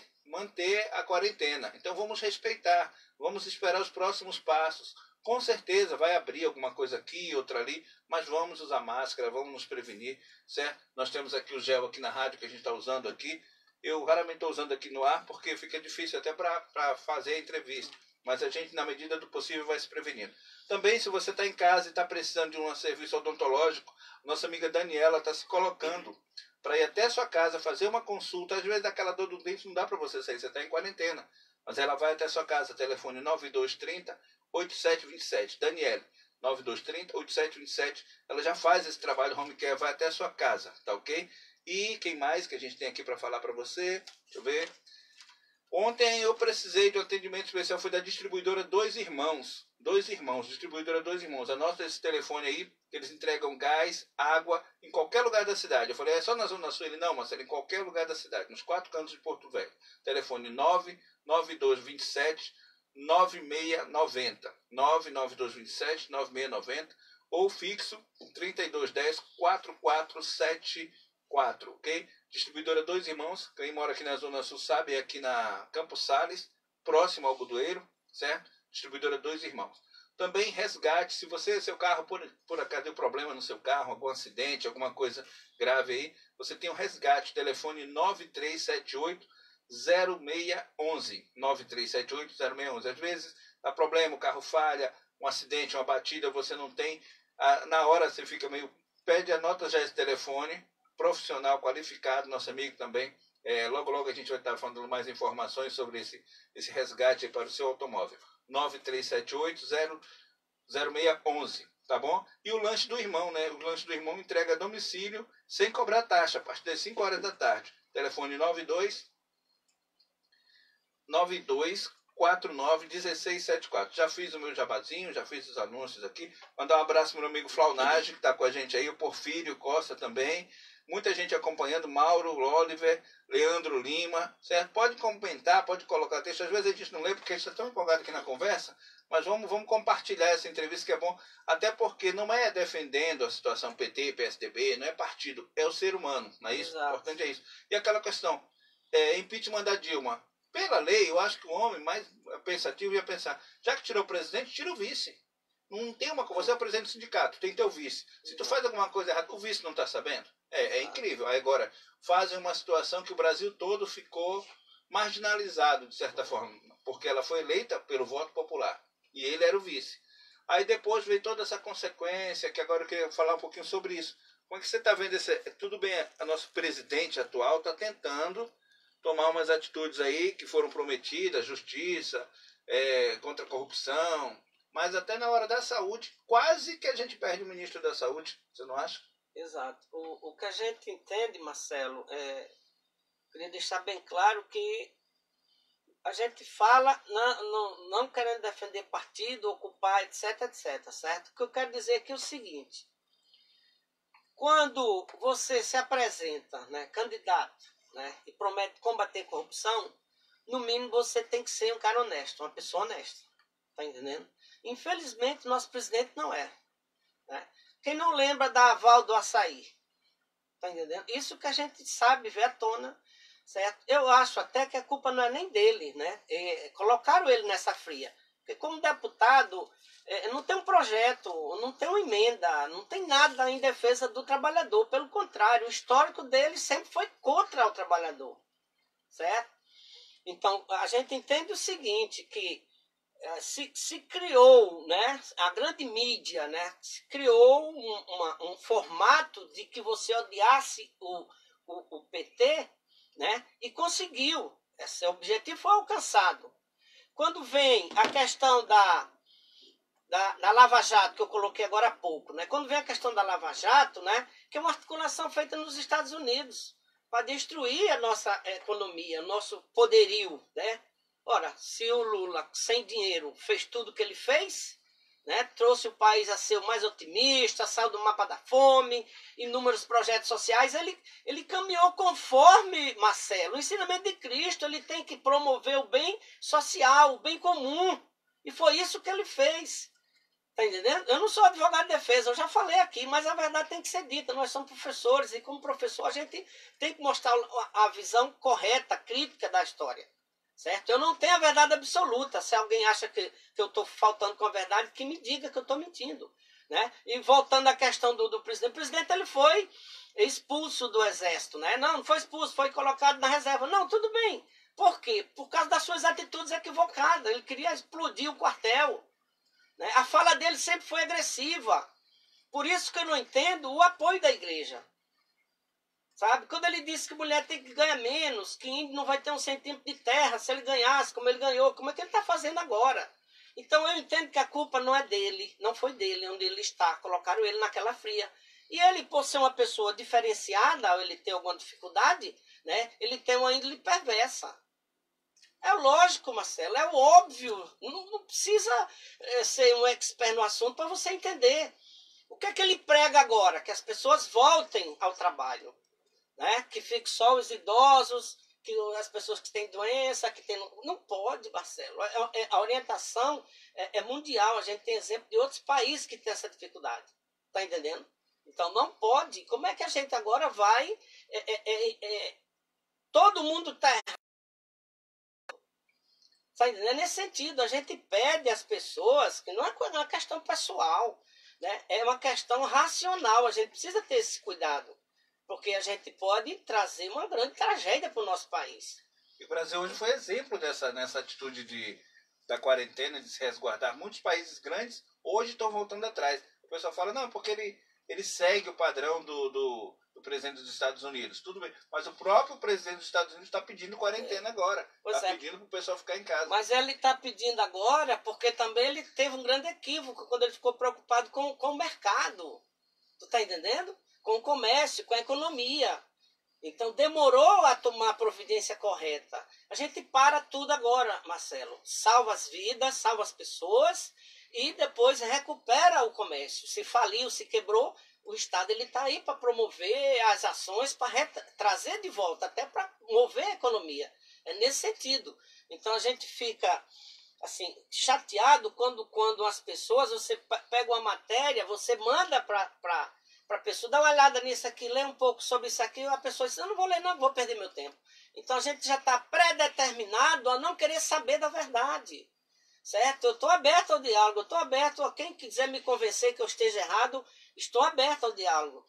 a quarentena. Então vamos respeitar, vamos esperar os próximos passos. Com certeza vai abrir alguma coisa aqui, outra ali, mas vamos usar máscara, vamos nos prevenir, certo? Nós temos aqui o gel aqui na rádio que a gente está usando aqui. Eu raramente estou usando aqui no ar porque fica difícil até para fazer a entrevista. Mas a gente, na medida do possível, vai se prevenindo. Também, se você está em casa e está precisando de um serviço odontológico, nossa amiga Daniela está se colocando para ir até a sua casa, fazer uma consulta. Às vezes aquela dor do dente não dá para você sair, você está em quarentena. Mas ela vai até a sua casa, telefone 9230-8727. Daniela, 9230-8727. Ela já faz esse trabalho home care, vai até a sua casa, tá ok? E quem mais que a gente tem aqui para falar para você? Deixa eu ver. Ontem eu precisei de um atendimento especial, foi da distribuidora Dois Irmãos. Distribuidora Dois Irmãos. Anota esse telefone aí, eles entregam gás, água, em qualquer lugar da cidade. Eu falei, é só na Zona Sul? Ele, não, Marcelo, em qualquer lugar da cidade, nos 4 cantos de Porto Velho. Telefone 99227-9690. 99227-9690. Ou fixo 3210-4474, ok? Distribuidora Dois Irmãos, quem mora aqui na Zona Sul sabe, é aqui na Campos Sales, próximo ao Budoeiro, certo? Distribuidora Dois Irmãos. Também resgate, se seu carro, por acaso, deu problema no seu carro, algum acidente, alguma coisa grave aí, você tem um resgate, telefone 9378-0611. 9378-0611. Às vezes dá problema, o carro falha, um acidente, uma batida, você não tem, na hora você fica meio, anota já esse telefone, profissional qualificado, nosso amigo também. Logo, logo a gente vai estar falando mais informações sobre esse resgate para o seu automóvel. 9378-0611, tá bom? E o lanche do irmão, né? O lanche do irmão entrega a domicílio sem cobrar taxa, a partir das 5 horas da tarde. Telefone 9249-1674. Já fiz o meu jabazinho, já fiz os anúncios aqui. Mandar um abraço para o meu amigo Flaunage, que está com a gente aí, o Porfírio Costa também. Muita gente acompanhando, Mauro, Oliver, Leandro Lima, certo? Pode comentar, pode colocar texto. Às vezes a gente não lê porque a gente está tão empolgado aqui na conversa, mas vamos compartilhar essa entrevista que é bom, até porque não é defendendo a situação PT, PSDB, não é partido, é o ser humano, não é isso? O importante é isso. E aquela questão, impeachment da Dilma. Pela lei, eu acho que o homem mais pensativo ia pensar, já que tirou o presidente, tira o vice. Não tem uma coisa, você é o presidente do sindicato, tem teu vice. Se tu faz alguma coisa errada, o vice não está sabendo. É incrível. Aí agora, fazem uma situação que o Brasil todo ficou marginalizado, de certa forma, porque ela foi eleita pelo voto popular. E ele era o vice. Aí depois veio toda essa consequência, que agora eu queria falar um pouquinho sobre isso. Como é que você está vendo esse... Tudo bem, o nosso presidente atual está tentando tomar umas atitudes aí que foram prometidas, justiça, contra a corrupção, mas até na hora da saúde, quase que a gente perde o ministro da saúde, você não acha? Exato. O que a gente entende, Marcelo, queria deixar bem claro que a gente fala não querendo defender partido, ocupar, etc, etc, certo? O que eu quero dizer aqui é o seguinte: quando você se apresenta, né, candidato, né, e promete combater corrupção, no mínimo você tem que ser um cara honesto, uma pessoa honesta, tá entendendo? Infelizmente, nosso presidente não é, né? Quem não lembra da aval do açaí? Tá entendendo? Isso que a gente sabe, vê à tona, certo? Eu acho até que a culpa não é nem dele, né? Colocaram ele nessa fria. Porque como deputado, não tem um projeto, não tem uma emenda, não tem nada em defesa do trabalhador. Pelo contrário, o histórico dele sempre foi contra o trabalhador, certo? Então, a gente entende o seguinte, que se criou, né, a grande mídia, né, se criou um formato de que você odiasse o PT, né, e conseguiu. Esse objetivo foi alcançado. Quando vem a questão da Lava Jato, que eu coloquei agora há pouco, né, quando vem a questão da Lava Jato, né, que é uma articulação feita nos Estados Unidos para destruir a nossa economia, nosso poderio, né? Ora, se o Lula, sem dinheiro, fez tudo o que ele fez, né, trouxe o país a ser o mais otimista, saiu do mapa da fome, inúmeros projetos sociais, ele caminhou conforme, Marcelo, o ensinamento de Cristo. Ele tem que promover o bem social, o bem comum. E foi isso que ele fez. Tá entendendo? Eu não sou advogado de defesa, eu já falei aqui, mas a verdade tem que ser dita. Nós somos professores e, como professor, a gente tem que mostrar a visão correta, crítica da história. Certo? Eu não tenho a verdade absoluta. Se alguém acha que eu estou faltando com a verdade, que me diga que eu estou mentindo. Né? E voltando à questão do presidente. O presidente ele foi expulso do exército. Né? Não foi expulso, foi colocado na reserva. Não, tudo bem. Por quê? Por causa das suas atitudes equivocadas. Ele queria explodir o quartel. Né? A fala dele sempre foi agressiva. Por isso que eu não entendo o apoio da igreja. Sabe? Quando ele disse que mulher tem que ganhar menos, que índio não vai ter 1 centímetro de terra se ele ganhasse como ele ganhou, como é que ele está fazendo agora? Então eu entendo que a culpa não é dele, não foi dele, onde ele está. Colocaram ele naquela fria. E ele, por ser uma pessoa diferenciada, ou ele tem alguma dificuldade, né, ele tem uma índole perversa. É lógico, Marcelo, é óbvio. Não precisa ser um expert no assunto para você entender. O que é que ele prega agora? Que as pessoas voltem ao trabalho. Né? Que fiquem só os idosos, que as pessoas que têm doença, que têm... Não pode, Marcelo. A orientação é mundial. A gente tem exemplo de outros países que têm essa dificuldade. Está entendendo? Então não pode. Como é que a gente agora vai... todo mundo está errado. Tá entendendo? Nesse sentido, a gente pede às pessoas, que não é uma questão pessoal, né? É uma questão racional. A gente precisa ter esse cuidado. Porque a gente pode trazer uma grande tragédia para o nosso país. E o Brasil hoje foi exemplo nessa atitude da quarentena, de se resguardar. Muitos países grandes hoje estão voltando atrás. O pessoal fala, não, porque ele segue o padrão do presidente dos Estados Unidos. Tudo bem, mas o próprio presidente dos Estados Unidos está pedindo quarentena agora. Está pedindo para o pessoal ficar em casa. Mas ele está pedindo agora porque também ele teve um grande equívoco quando ele ficou preocupado com o mercado. Tu está entendendo? Com o comércio, com a economia. Então demorou a tomar a providência correta. A gente para tudo agora, Marcelo. Salva as vidas, salva as pessoas e depois recupera o comércio. Se faliu, se quebrou, o Estado está aí para promover as ações, para trazer de volta, até para mover a economia. É nesse sentido. Então a gente fica assim, chateado quando as pessoas, você pega uma matéria, você manda para a pessoa, dá uma olhada nisso aqui, lê um pouco sobre isso aqui, a pessoa diz, eu não vou ler não, vou perder meu tempo. Então a gente já está predeterminado a não querer saber da verdade. Certo? Eu estou aberto ao diálogo, eu estou aberto a quem quiser me convencer que eu esteja errado, estou aberto ao diálogo.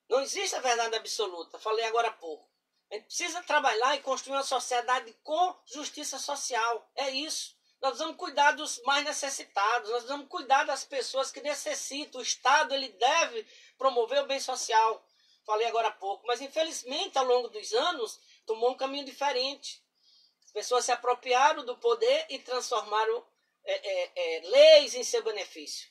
Não existe a verdade absoluta, falei agora há pouco. A gente precisa trabalhar e construir uma sociedade com justiça social. É isso. Nós vamos cuidar dos mais necessitados, nós vamos cuidar das pessoas que necessitam. O Estado ele deve promover o bem social. Falei agora há pouco. Mas, infelizmente, ao longo dos anos, tomou um caminho diferente. As pessoas se apropriaram do poder e transformaram leis em seu benefício.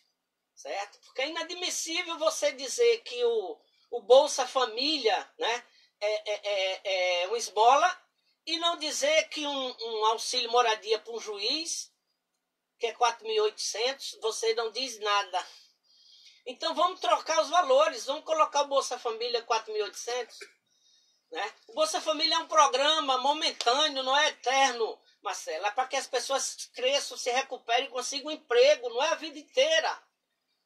Certo? Porque é inadmissível você dizer que o Bolsa Família, né, é uma esmola, e não dizer que um auxílio moradia para um juiz, que é 4.800, você não diz nada. Então vamos trocar os valores, vamos colocar o Bolsa Família 4.800. Né? O Bolsa Família é um programa momentâneo, não é eterno, Marcelo. É para que as pessoas cresçam, se recuperem e consigam um emprego, não é a vida inteira.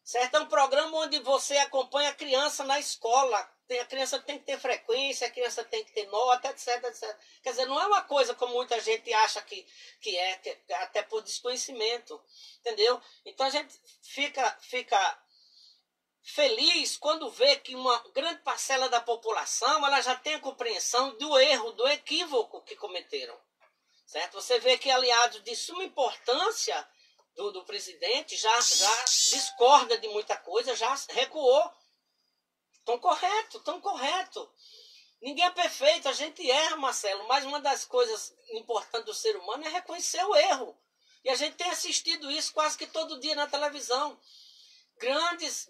Certo? É um programa onde você acompanha a criança na escola. A criança tem que ter frequência, a criança tem que ter nota, etc, etc. Quer dizer, não é uma coisa como muita gente acha que é, até por desconhecimento. Entendeu? Então a gente fica feliz quando vê que uma grande parcela da população ela já tem a compreensão do erro, do equívoco que cometeram. Certo? Você vê que aliados de suma importância do presidente já discorda de muita coisa, já recuou. Estão correto. Ninguém é perfeito, a gente erra, Marcelo, mas uma das coisas importantes do ser humano é reconhecer o erro. E a gente tem assistido isso quase que todo dia na televisão. Grandes,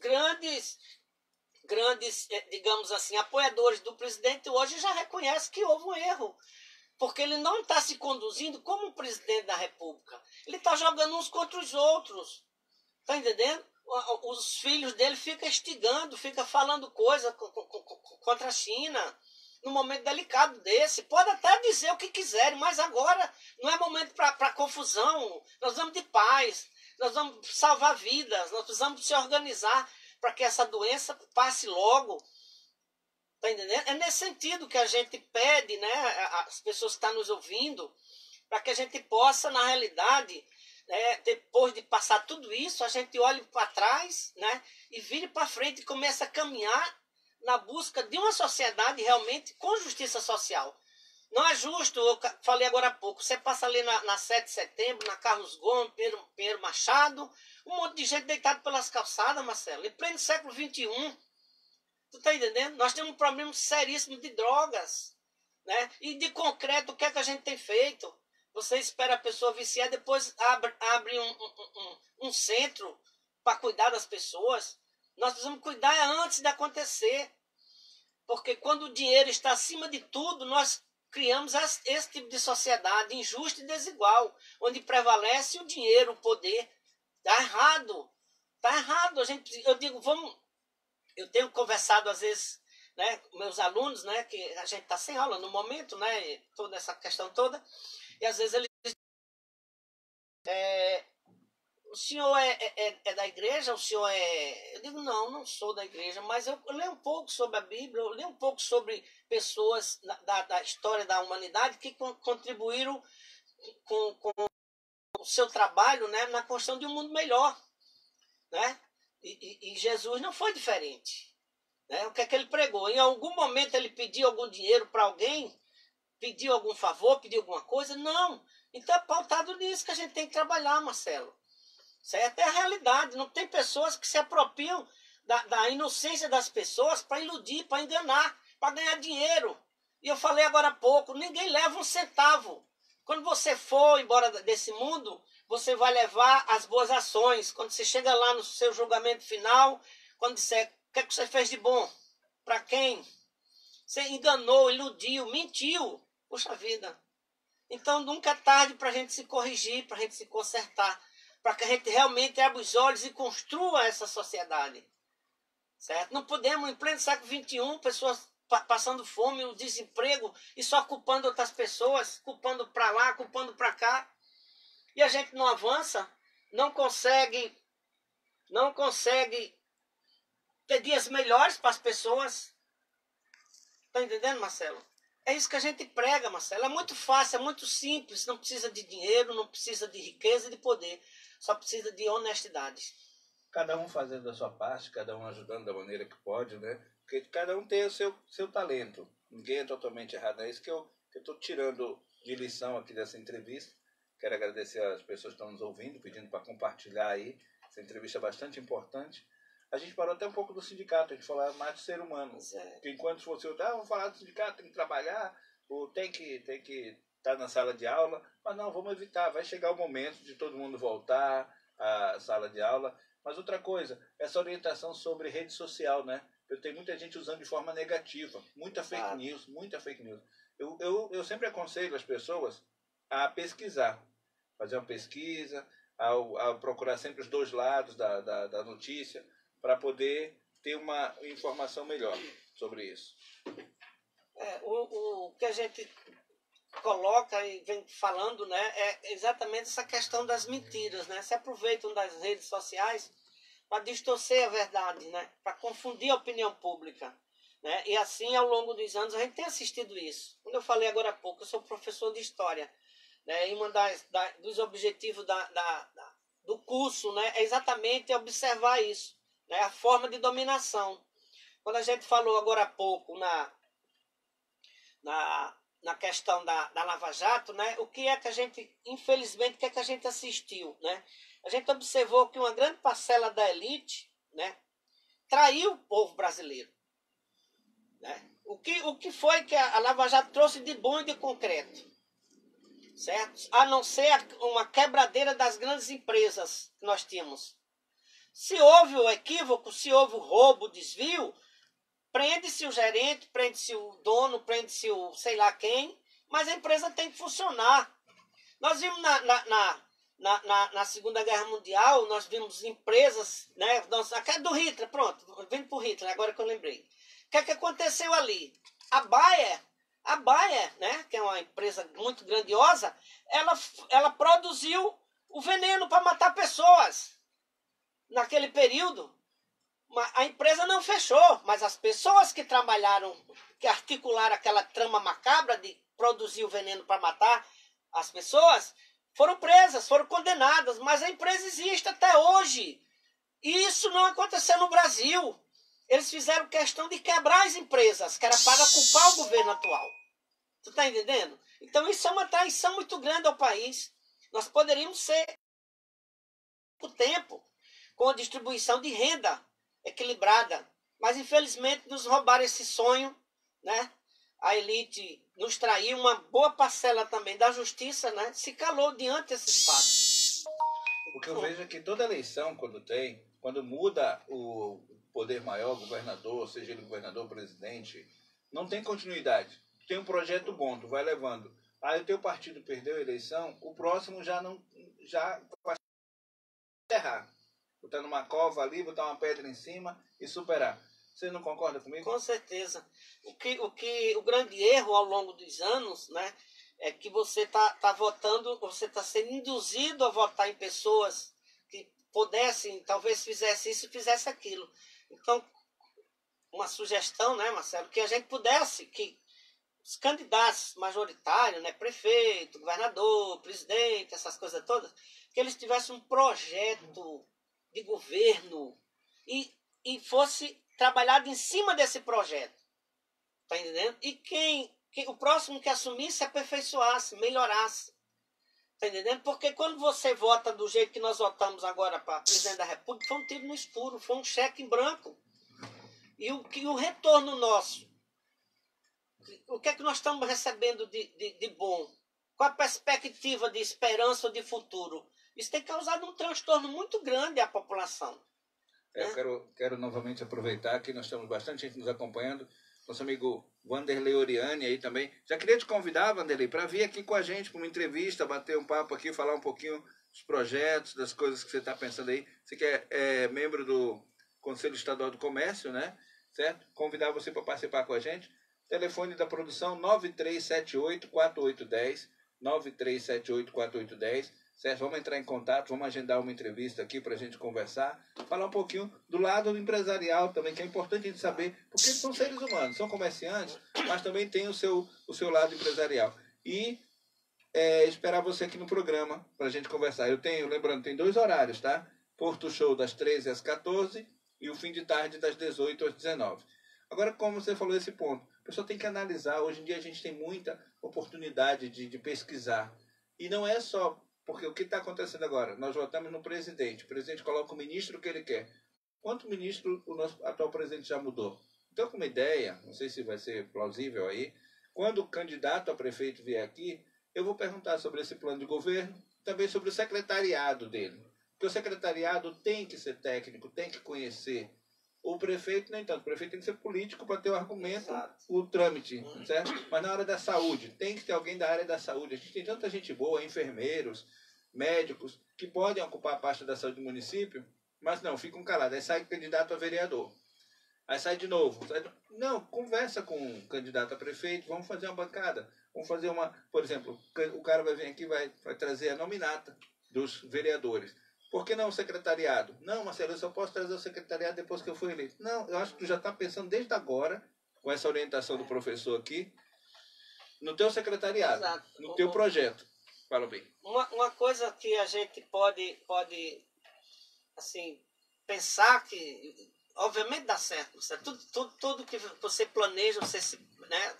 digamos assim, apoiadores do presidente hoje já reconhecem que houve um erro. Porque ele não está se conduzindo como um presidente da República. Ele está jogando uns contra os outros. Está entendendo? Os filhos dele ficam instigando, ficam falando coisa contra a China. Num momento delicado desse. Pode até dizer o que quiserem, mas agora não é momento para confusão. Nós vamos de paz. Nós vamos salvar vidas. Nós precisamos se organizar para que essa doença passe logo. Tá entendendo? É nesse sentido que a gente pede, né, as pessoas que estão nos ouvindo, para que a gente possa, na realidade, né, depois de passar tudo isso, a gente olhe para trás, né, e vire para frente e comece a caminhar na busca de uma sociedade realmente com justiça social. Não é justo, eu falei agora há pouco, você passa ali na 7 de setembro, na Carlos Gomes, Pedro Machado, um monte de gente deitado pelas calçadas, Marcelo, em pleno século XXI. Tu tá entendendo? Nós temos um problema seríssimo de drogas, né? E de concreto, o que é que a gente tem feito? Você espera a pessoa viciar, depois abre um centro para cuidar das pessoas. Nós precisamos cuidar antes de acontecer. Porque quando o dinheiro está acima de tudo, nós criamos esse tipo de sociedade injusta e desigual, onde prevalece o dinheiro, o poder. Está errado. Está errado. Eu digo, eu tenho conversado às vezes, né, com meus alunos, né, que a gente está sem aula no momento, né, toda essa questão toda, e às vezes eles dizem, o senhor é da igreja? O senhor é... Eu digo, não sou da igreja, mas eu leio um pouco sobre a Bíblia, eu leio um pouco sobre pessoas da história da humanidade que contribuíram com o seu trabalho, né, na construção de um mundo melhor, né? E Jesus não foi diferente. Né? O que é que ele pregou? Em algum momento ele pediu algum dinheiro para alguém? Pediu algum favor? Pediu alguma coisa? Não. Então é pautado nisso que a gente tem que trabalhar, Marcelo. Certo? É a realidade. Não tem pessoas que se apropriam da inocência das pessoas para iludir, para enganar, para ganhar dinheiro. E eu falei agora há pouco, ninguém leva um centavo. Quando você for embora desse mundo, você vai levar as boas ações. Quando você chega lá no seu julgamento final, quando disser, o que é que você fez de bom? Para quem? Você enganou, iludiu, mentiu. Puxa vida. Então nunca é tarde para a gente se corrigir, para a gente se consertar. Para que a gente realmente abra os olhos e construa essa sociedade. Certo? Não podemos, em pleno século XXI, pessoas passando fome, o desemprego, e só culpando outras pessoas, culpando para lá, culpando para cá. E a gente não avança, não consegue ter dias melhores para as pessoas. Está entendendo, Marcelo? É isso que a gente prega, Marcelo. É muito fácil, é muito simples. Não precisa de dinheiro, não precisa de riqueza e de poder. Só precisa de honestidade. Cada um fazendo a sua parte, cada um ajudando da maneira que pode, né? Porque cada um tem o seu talento. Ninguém é totalmente errado. É isso que eu estou tirando de lição aqui dessa entrevista. Quero agradecer às pessoas que estão nos ouvindo, pedindo para compartilhar aí. Essa entrevista é bastante importante. A gente parou até um pouco do sindicato, a gente falou mais do ser humano. Porque enquanto você vamos falar do sindicato, tem que trabalhar, ou tem que estar na sala de aula, mas não, vamos evitar. Vai chegar o momento de todo mundo voltar à sala de aula. Mas outra coisa, essa orientação sobre rede social, né? Eu tenho muita gente usando de forma negativa, muita fake news. Eu sempre aconselho as pessoas a pesquisar, fazer uma pesquisa, a procurar sempre os dois lados da notícia, para poder ter uma informação melhor sobre isso. O que a gente coloca e vem falando, né, é exatamente essa questão das mentiras, né? Se aproveitam das redes sociais para distorcer a verdade, né? Para confundir a opinião pública, né? E assim, ao longo dos anos, a gente tem assistido isso. Quando eu falei agora há pouco, eu sou professor de História, né? E um dos objetivos do curso, né, é exatamente observar isso, né? A forma de dominação. Quando a gente falou agora há pouco na questão da Lava Jato, né? O que é que a gente, infelizmente, o que é que a gente assistiu, né? A gente observou que uma grande parcela da elite, né, traiu o povo brasileiro, né? O que foi que a Lava Jato trouxe de bom e de concreto, certo? A não ser uma quebradeira das grandes empresas que nós tínhamos. Se houve o equívoco, se houve o roubo, o desvio, prende-se o gerente, prende-se o dono, prende-se o sei lá quem, mas a empresa tem que funcionar. Nós vimos na Segunda Guerra Mundial, nós vimos empresas, né, aquela do Hitler, pronto, vindo para o Hitler, agora que eu lembrei. O que é que aconteceu ali? A Bayer, né, que é uma empresa muito grandiosa, ela produziu o veneno para matar pessoas. Naquele período, a empresa não fechou, mas as pessoas que trabalharam, que articularam aquela trama macabra de produzir o veneno para matar as pessoas, foram presas, foram condenadas, mas a empresa existe até hoje. E isso não aconteceu no Brasil. Eles fizeram questão de quebrar as empresas, que era para culpar o governo atual. Tu tá entendendo? Então isso é uma traição muito grande ao país. Nós poderíamos ser o tempo com a distribuição de renda equilibrada, mas infelizmente nos roubaram esse sonho, né? A elite nos traiu, uma boa parcela também da justiça, né, se calou diante desses fatos. O que eu vejo é que toda eleição, quando muda o poder maior, governador, seja ele governador, presidente, não tem continuidade. Tem um projeto bom, tu vai levando. Aí o teu partido perdeu a eleição, o próximo já vai errar. Botar numa cova ali, botar uma pedra em cima e superar. Você não concorda comigo? Com certeza. O grande erro ao longo dos anos, né, é que você tá votando, você está sendo induzido a votar em pessoas que pudessem, talvez fizesse isso e fizesse aquilo. Então, uma sugestão, né, Marcelo, que a gente pudesse, que os candidatos majoritários, né, prefeito, governador, presidente, essas coisas todas, que eles tivessem um projeto de governo e fosse trabalhado em cima desse projeto. Tá entendendo? E o próximo que assumisse, aperfeiçoasse, melhorasse. Tá entendendo? Porque quando você vota do jeito que nós votamos agora para presidente da República, foi um tiro no escuro, foi um cheque em branco. E o retorno nosso, o que é que nós estamos recebendo de bom? Qual a perspectiva de esperança ou de futuro? Isso tem causado um transtorno muito grande à população. Eu quero novamente aproveitar que nós temos bastante gente nos acompanhando. Nosso amigo Wanderley Oriani aí também. Já queria te convidar, Wanderley, para vir aqui com a gente para uma entrevista, bater um papo aqui, falar um pouquinho dos projetos, das coisas que você está pensando aí. Você que é membro do Conselho Estadual do Comércio, né? Certo? Convidar você para participar com a gente. Telefone da produção 9378-4810, 9378-4810. certo? Vamos entrar em contato, vamos agendar uma entrevista aqui para a gente conversar, falar um pouquinho do lado empresarial também, que é importante a gente saber, porque eles são seres humanos, são comerciantes, mas também tem o seu lado empresarial. E esperar você aqui no programa para a gente conversar. Lembrando, tem 2 horários, tá? Porto Show das 13 às 14 e o fim de tarde das 18 às 19. Agora, como você falou esse ponto, a pessoa tem que analisar. Hoje em dia a gente tem muita oportunidade de pesquisar. E não é só porque o que está acontecendo agora? Nós votamos no presidente. O presidente coloca o ministro que ele quer. Quanto ministro o nosso atual presidente já mudou? Então, com uma ideia, não sei se vai ser plausível aí, quando o candidato a prefeito vier aqui, eu vou perguntar sobre esse plano de governo, também sobre o secretariado dele. Porque o secretariado tem que ser técnico, tem que conhecer. O prefeito, nem tanto. O prefeito tem que ser político para ter o argumento, o trâmite, certo? Mas na hora da saúde, tem que ter alguém da área da saúde. A gente tem tanta gente boa, enfermeiros, médicos, que podem ocupar a pasta da saúde do município, mas não, ficam calados. Aí sai candidato a vereador. Aí sai de novo. Não, conversa com o candidato a prefeito, vamos fazer uma bancada. Vamos fazer por exemplo, o cara vai vir aqui e vai trazer a nominata dos vereadores. Por que não o secretariado? Não, Marcelo, eu só posso trazer o secretariado depois que eu for eleito. Não, eu acho que tu já está pensando desde agora, com essa orientação do professor aqui, no teu secretariado, no teu projeto. Fala bem. Uma coisa que a gente pode assim, pensar que, obviamente dá certo. Tudo que você planeja, né,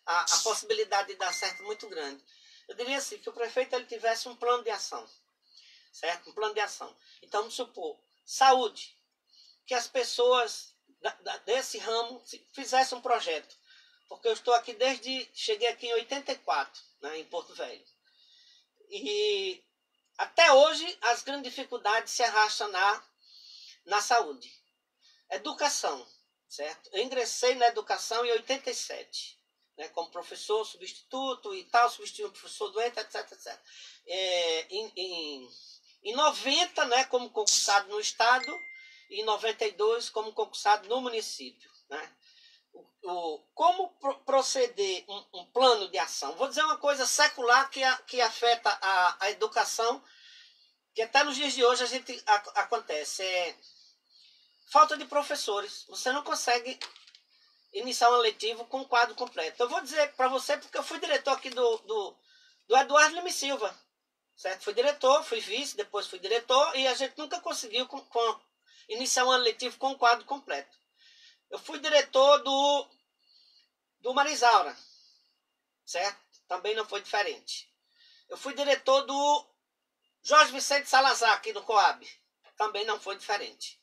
a possibilidade de dar certo é muito grande. Eu diria assim, que o prefeito ele tivesse um plano de ação. Certo? Um plano de ação. Então, vamos supor, saúde. Que as pessoas desse ramo fizessem um projeto. Porque eu estou aqui cheguei aqui em 84, né, em Porto Velho. E até hoje as grandes dificuldades se arrastam na saúde. Educação, certo? Eu ingressei na educação em 87, né, como professor substituto e tal, substituindo o professor doente, etc, etc. Em 90, né, como concursado no Estado, e em 92, como concursado no município. Né? Como proceder um plano de ação? Vou dizer uma coisa secular que afeta a educação, que até nos dias de hoje acontece. Falta de professores. Você não consegue iniciar um letivo com um quadro completo. Eu vou dizer para você, porque eu fui diretor aqui do Eduardo Lima Silva. Certo? Fui diretor, fui vice, depois fui diretor, e a gente nunca conseguiu iniciar um ano letivo com um quadro completo. Eu fui diretor do Marisaura, certo? Também não foi diferente. Eu fui diretor do Jorge Vicente Salazar, aqui no Coab. Também não foi diferente.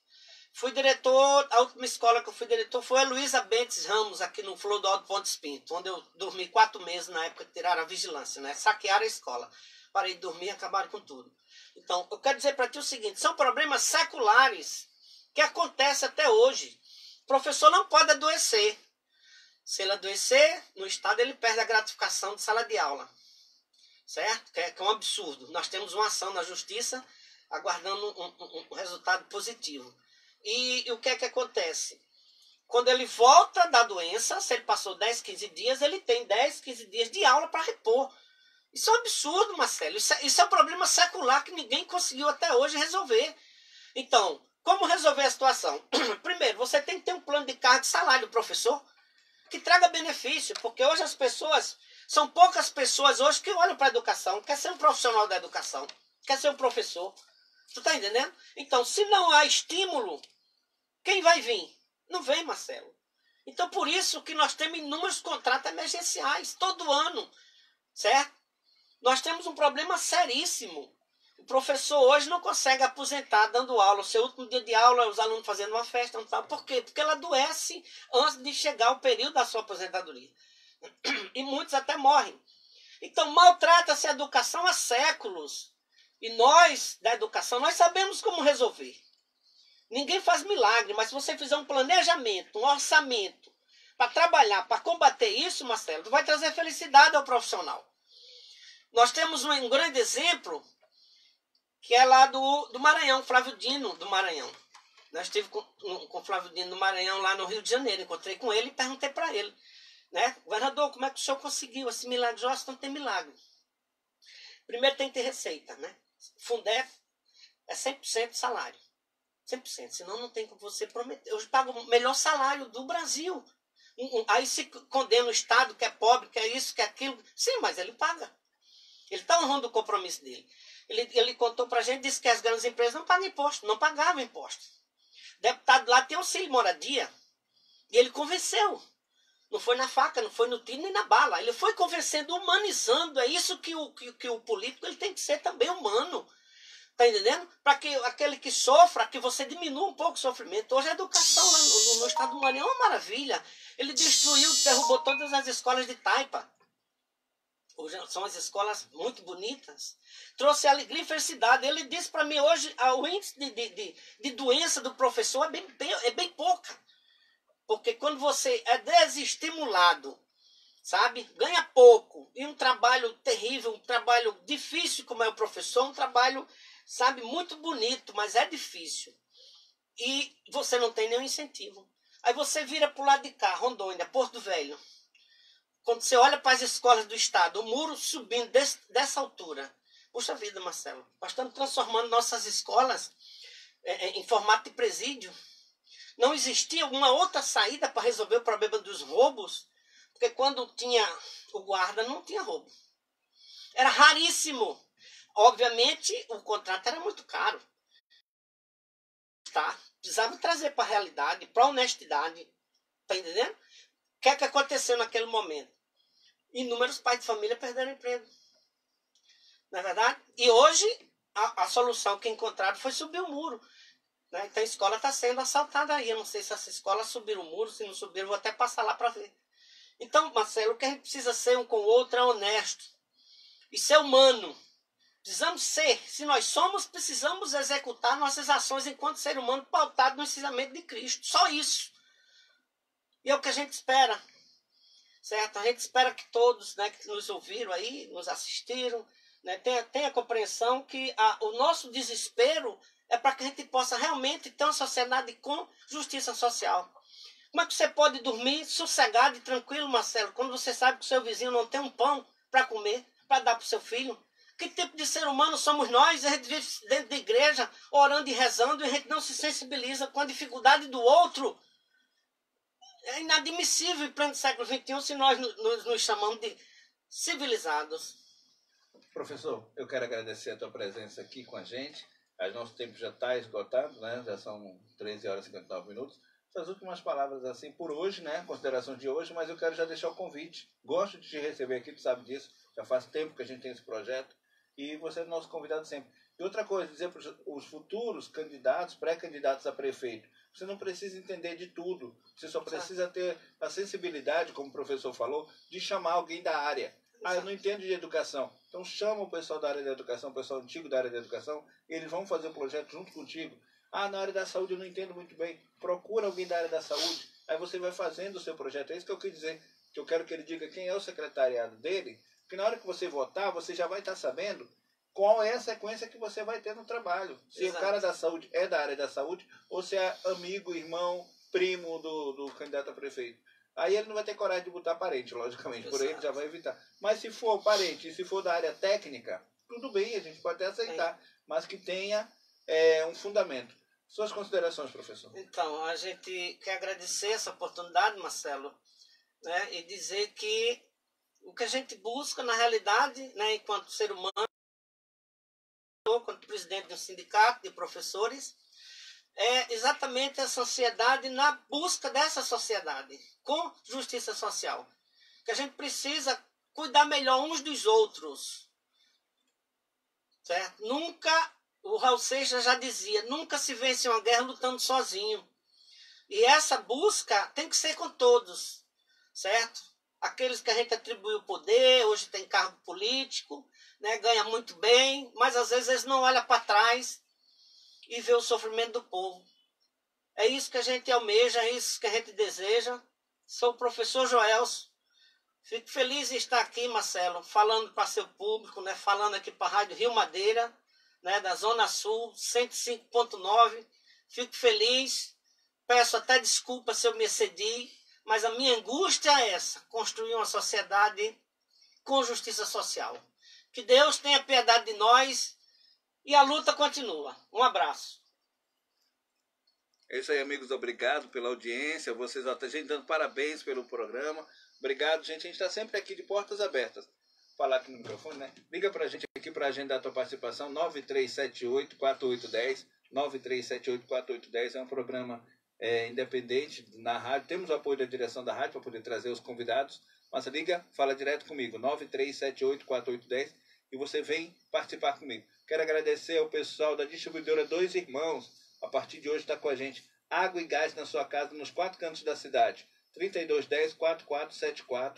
Fui diretor, a última escola que eu fui diretor foi a Luísa Bentes Ramos, aqui no Flor do Alto Pontes Pinto, onde eu dormi 4 meses na época que tiraram a vigilância, né? Saquearam a escola. Parei de dormir e acabaram com tudo. Então, eu quero dizer para ti o seguinte, são problemas seculares que acontecem até hoje. O professor não pode adoecer. Se ele adoecer, no Estado ele perde a gratificação de sala de aula. Certo? Que é um absurdo. Nós temos uma ação na justiça aguardando um resultado positivo. E o que é que acontece? Quando ele volta da doença, se ele passou 10, 15 dias, ele tem 10, 15 dias de aula para repor. Isso é um absurdo, Marcelo. Isso é um problema secular que ninguém conseguiu até hoje resolver. Então, como resolver a situação? Primeiro, você tem que ter um plano de carga e salário do professor que traga benefício, porque hoje são poucas pessoas hoje que olham para a educação, quer ser um profissional da educação, quer ser um professor. Tu tá entendendo? Então, se não há estímulo, quem vai vir? Não vem, Marcelo. Então, por isso que nós temos inúmeros contratos emergenciais, todo ano, certo? Nós temos um problema seríssimo. O professor hoje não consegue aposentar dando aula. O seu último dia de aula, os alunos fazendo uma festa. Não tá. Por quê? Porque ela adoece antes de chegar o período da sua aposentadoria. E muitos até morrem. Então, maltrata-se a educação há séculos. E nós, da educação, nós sabemos como resolver. Ninguém faz milagre, mas se você fizer um planejamento, um orçamento, para trabalhar, para combater isso, Marcelo, tu vai trazer felicidade ao profissional. Nós temos um grande exemplo, que é lá do Maranhão, Flávio Dino do Maranhão. Nós estive com o Flávio Dino do Maranhão lá no Rio de Janeiro, encontrei com ele e perguntei para ele, né? Governador, como é que o senhor conseguiu esse milagre? Nossa, não tem milagre. Primeiro tem que ter receita, né? Fundeb é 100% salário. 100%, senão não tem como você prometer. Eu pago o melhor salário do Brasil. Aí se condena o Estado, que é pobre, que é isso, que é aquilo. Sim, mas ele paga. Ele está honrando o compromisso dele. Ele contou para a gente, disse que as grandes empresas não pagam imposto, não pagavam imposto. O deputado lá tem auxílio moradia. E ele convenceu. Não foi na faca, não foi no tiro nem na bala. Ele foi convencendo, humanizando. É isso que o político ele tem que ser também humano. Está entendendo? Para que aquele que sofra, que você diminua um pouco o sofrimento. Hoje a educação lá no estado do Maranhão é uma maravilha. Ele destruiu, derrubou todas as escolas de taipa. Hoje são as escolas muito bonitas. Trouxe alegria e felicidade. Ele disse para mim hoje, o índice de doença do professor é bem pouca. Porque quando você é desestimulado, sabe? Ganha pouco. E um trabalho terrível, um trabalho difícil como é o professor, um trabalho, sabe, muito bonito, mas é difícil. E você não tem nenhum incentivo. Aí você vira para o lado de cá, Rondônia, Porto Velho. Quando você olha para as escolas do estado, o muro subindo dessa altura. Puxa vida, Marcelo, nós estamos transformando nossas escolas em formato de presídio. Não existia uma outra saída para resolver o problema dos roubos, porque quando tinha o guarda não tinha roubo. Era raríssimo. Obviamente, o contrato era muito caro. Tá? Precisava trazer para a realidade, para a honestidade. Tá entendendo? O que é que aconteceu naquele momento? Inúmeros pais de família perderam emprego. Não é verdade? E hoje, a solução que encontraram foi subir o muro. Né? Então a escola está sendo assaltada aí. Eu não sei se essa escola subiram o muro, se não subiram, vou até passar lá para ver. Então, Marcelo, o que a gente precisa ser um com o outro é honesto. E ser humano. Precisamos ser. Se nós somos, precisamos executar nossas ações enquanto ser humano pautado no ensinamento de Cristo. Só isso. E é o que a gente espera. Certo? A gente espera que todos, né, que nos ouviram aí, nos assistiram, né, tenha compreensão que o nosso desespero é para que a gente possa realmente ter uma sociedade com justiça social. Como é que você pode dormir sossegado e tranquilo, Marcelo, quando você sabe que o seu vizinho não tem um pão para comer, para dar para o seu filho? Que tipo de ser humano somos nós? A gente vive dentro da igreja, orando e rezando, e a gente não se sensibiliza com a dificuldade do outro. É inadmissível em pleno século XXI se nós nos chamamos de civilizados. Professor, eu quero agradecer a tua presença aqui com a gente. O nosso tempo já está esgotado, né? Já são 13 horas e 59 minutos. Essas últimas palavras assim por hoje, né? Consideração de hoje, mas eu quero já deixar o convite. Gosto de te receber aqui, tu sabe disso. Já faz tempo que a gente tem esse projeto. E você é nosso convidado sempre. E outra coisa, dizer para os futuros candidatos, pré-candidatos a prefeito, você não precisa entender de tudo. Você só precisa ter a sensibilidade, como o professor falou, de chamar alguém da área. Ah, eu não entendo de educação. Então chama o pessoal da área da educação, o pessoal antigo da área da educação, eles vão fazer o projeto junto contigo. Ah, na área da saúde eu não entendo muito bem. Procura alguém da área da saúde. Aí você vai fazendo o seu projeto. É isso que eu quis dizer. Que eu quero que ele diga quem é o secretariado dele, porque na hora que você votar, você já vai estar sabendo qual é a sequência que você vai ter no trabalho. Se o cara da saúde é da área da saúde, ou se é amigo, irmão, primo do candidato a prefeito. Aí ele não vai ter coragem de botar parente, logicamente. Por aí ele já vai evitar. Mas se for parente e se for da área técnica, tudo bem, a gente pode até aceitar. Mas que tenha um fundamento. Suas considerações, professor? Então, a gente quer agradecer essa oportunidade, Marcelo, né, e dizer que o que a gente busca, na realidade, né, enquanto ser humano, enquanto presidente de um sindicato de professores, é exatamente a sociedade na busca dessa sociedade, com justiça social. Que a gente precisa cuidar melhor uns dos outros. Certo? Nunca, o Raul Seixas já dizia, nunca se vence uma guerra lutando sozinho. E essa busca tem que ser com todos, certo? Aqueles que a gente atribuiu o poder, hoje tem cargo político, né, ganha muito bem, mas às vezes eles não olham para trás e vê o sofrimento do povo. É isso que a gente almeja, é isso que a gente deseja. Sou o professor Joelso. Fico feliz em estar aqui, Marcelo, falando para seu público, né, falando aqui para a Rádio Rio Madeira, né, da Zona Sul, 105.9. Fico feliz. Peço até desculpa se eu me excedi, mas a minha angústia é essa, construir uma sociedade com justiça social. Que Deus tenha piedade de nós E a luta continua. Um abraço. É isso aí, amigos. Obrigado pela audiência. Vocês, a gente dando parabéns pelo programa. Obrigado, gente. A gente está sempre aqui de portas abertas. Vou falar aqui no microfone, né? Liga pra gente aqui para agendar a tua participação. 9378-4810. 9378-4810 é um programa independente na rádio. Temos o apoio da direção da rádio para poder trazer os convidados. Mas liga, fala direto comigo. 9378-4810 e você vem participar comigo. Quero agradecer ao pessoal da distribuidora Dois Irmãos. A partir de hoje está com a gente. Água e gás na sua casa nos 4 cantos da cidade. 3210-4474,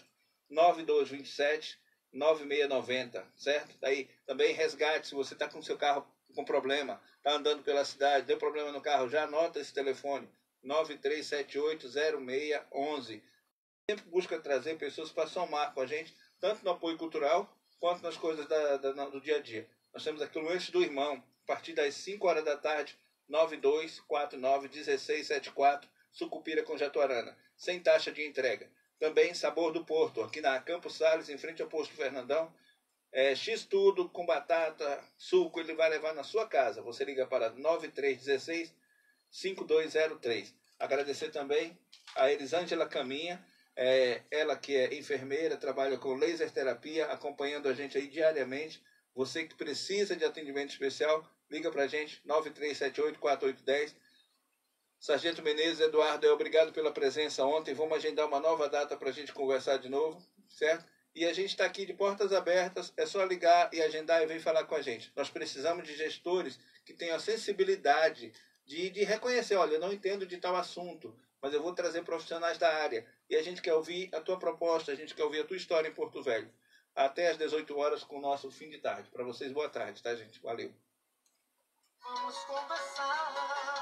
9227-9690, certo? Daí também resgate, se você está com seu carro com problema, está andando pela cidade, deu problema no carro, já anota esse telefone, 9378-0611. Sempre busca trazer pessoas para somar com a gente, tanto no apoio cultural, quanto nas coisas do dia a dia. Nós temos aqui o Eixo do Irmão, a partir das 5 horas da tarde, 9249-1674, Sucupira com Jatuarana, sem taxa de entrega. Também Sabor do Porto, aqui na Campos Sales, em frente ao Posto Fernandão. X-Tudo com batata, suco, ele vai levar na sua casa. Você liga para 9316-5203. Agradecer também a Elisângela Caminha, ela que é enfermeira, trabalha com laser terapia, acompanhando a gente aí diariamente. Você que precisa de atendimento especial, liga para a gente, 9378-4810. Sargento Menezes, Eduardo, obrigado pela presença ontem. Vamos agendar uma nova data para a gente conversar de novo, certo? E a gente está aqui de portas abertas, é só ligar e agendar e vem falar com a gente. Nós precisamos de gestores que tenham a sensibilidade de reconhecer, olha, eu não entendo de tal assunto, mas eu vou trazer profissionais da área. E a gente quer ouvir a tua proposta, a gente quer ouvir a tua história em Porto Velho. Até às 18 horas com o nosso fim de tarde. Para vocês, boa tarde, tá, gente? Valeu. Vamos conversar.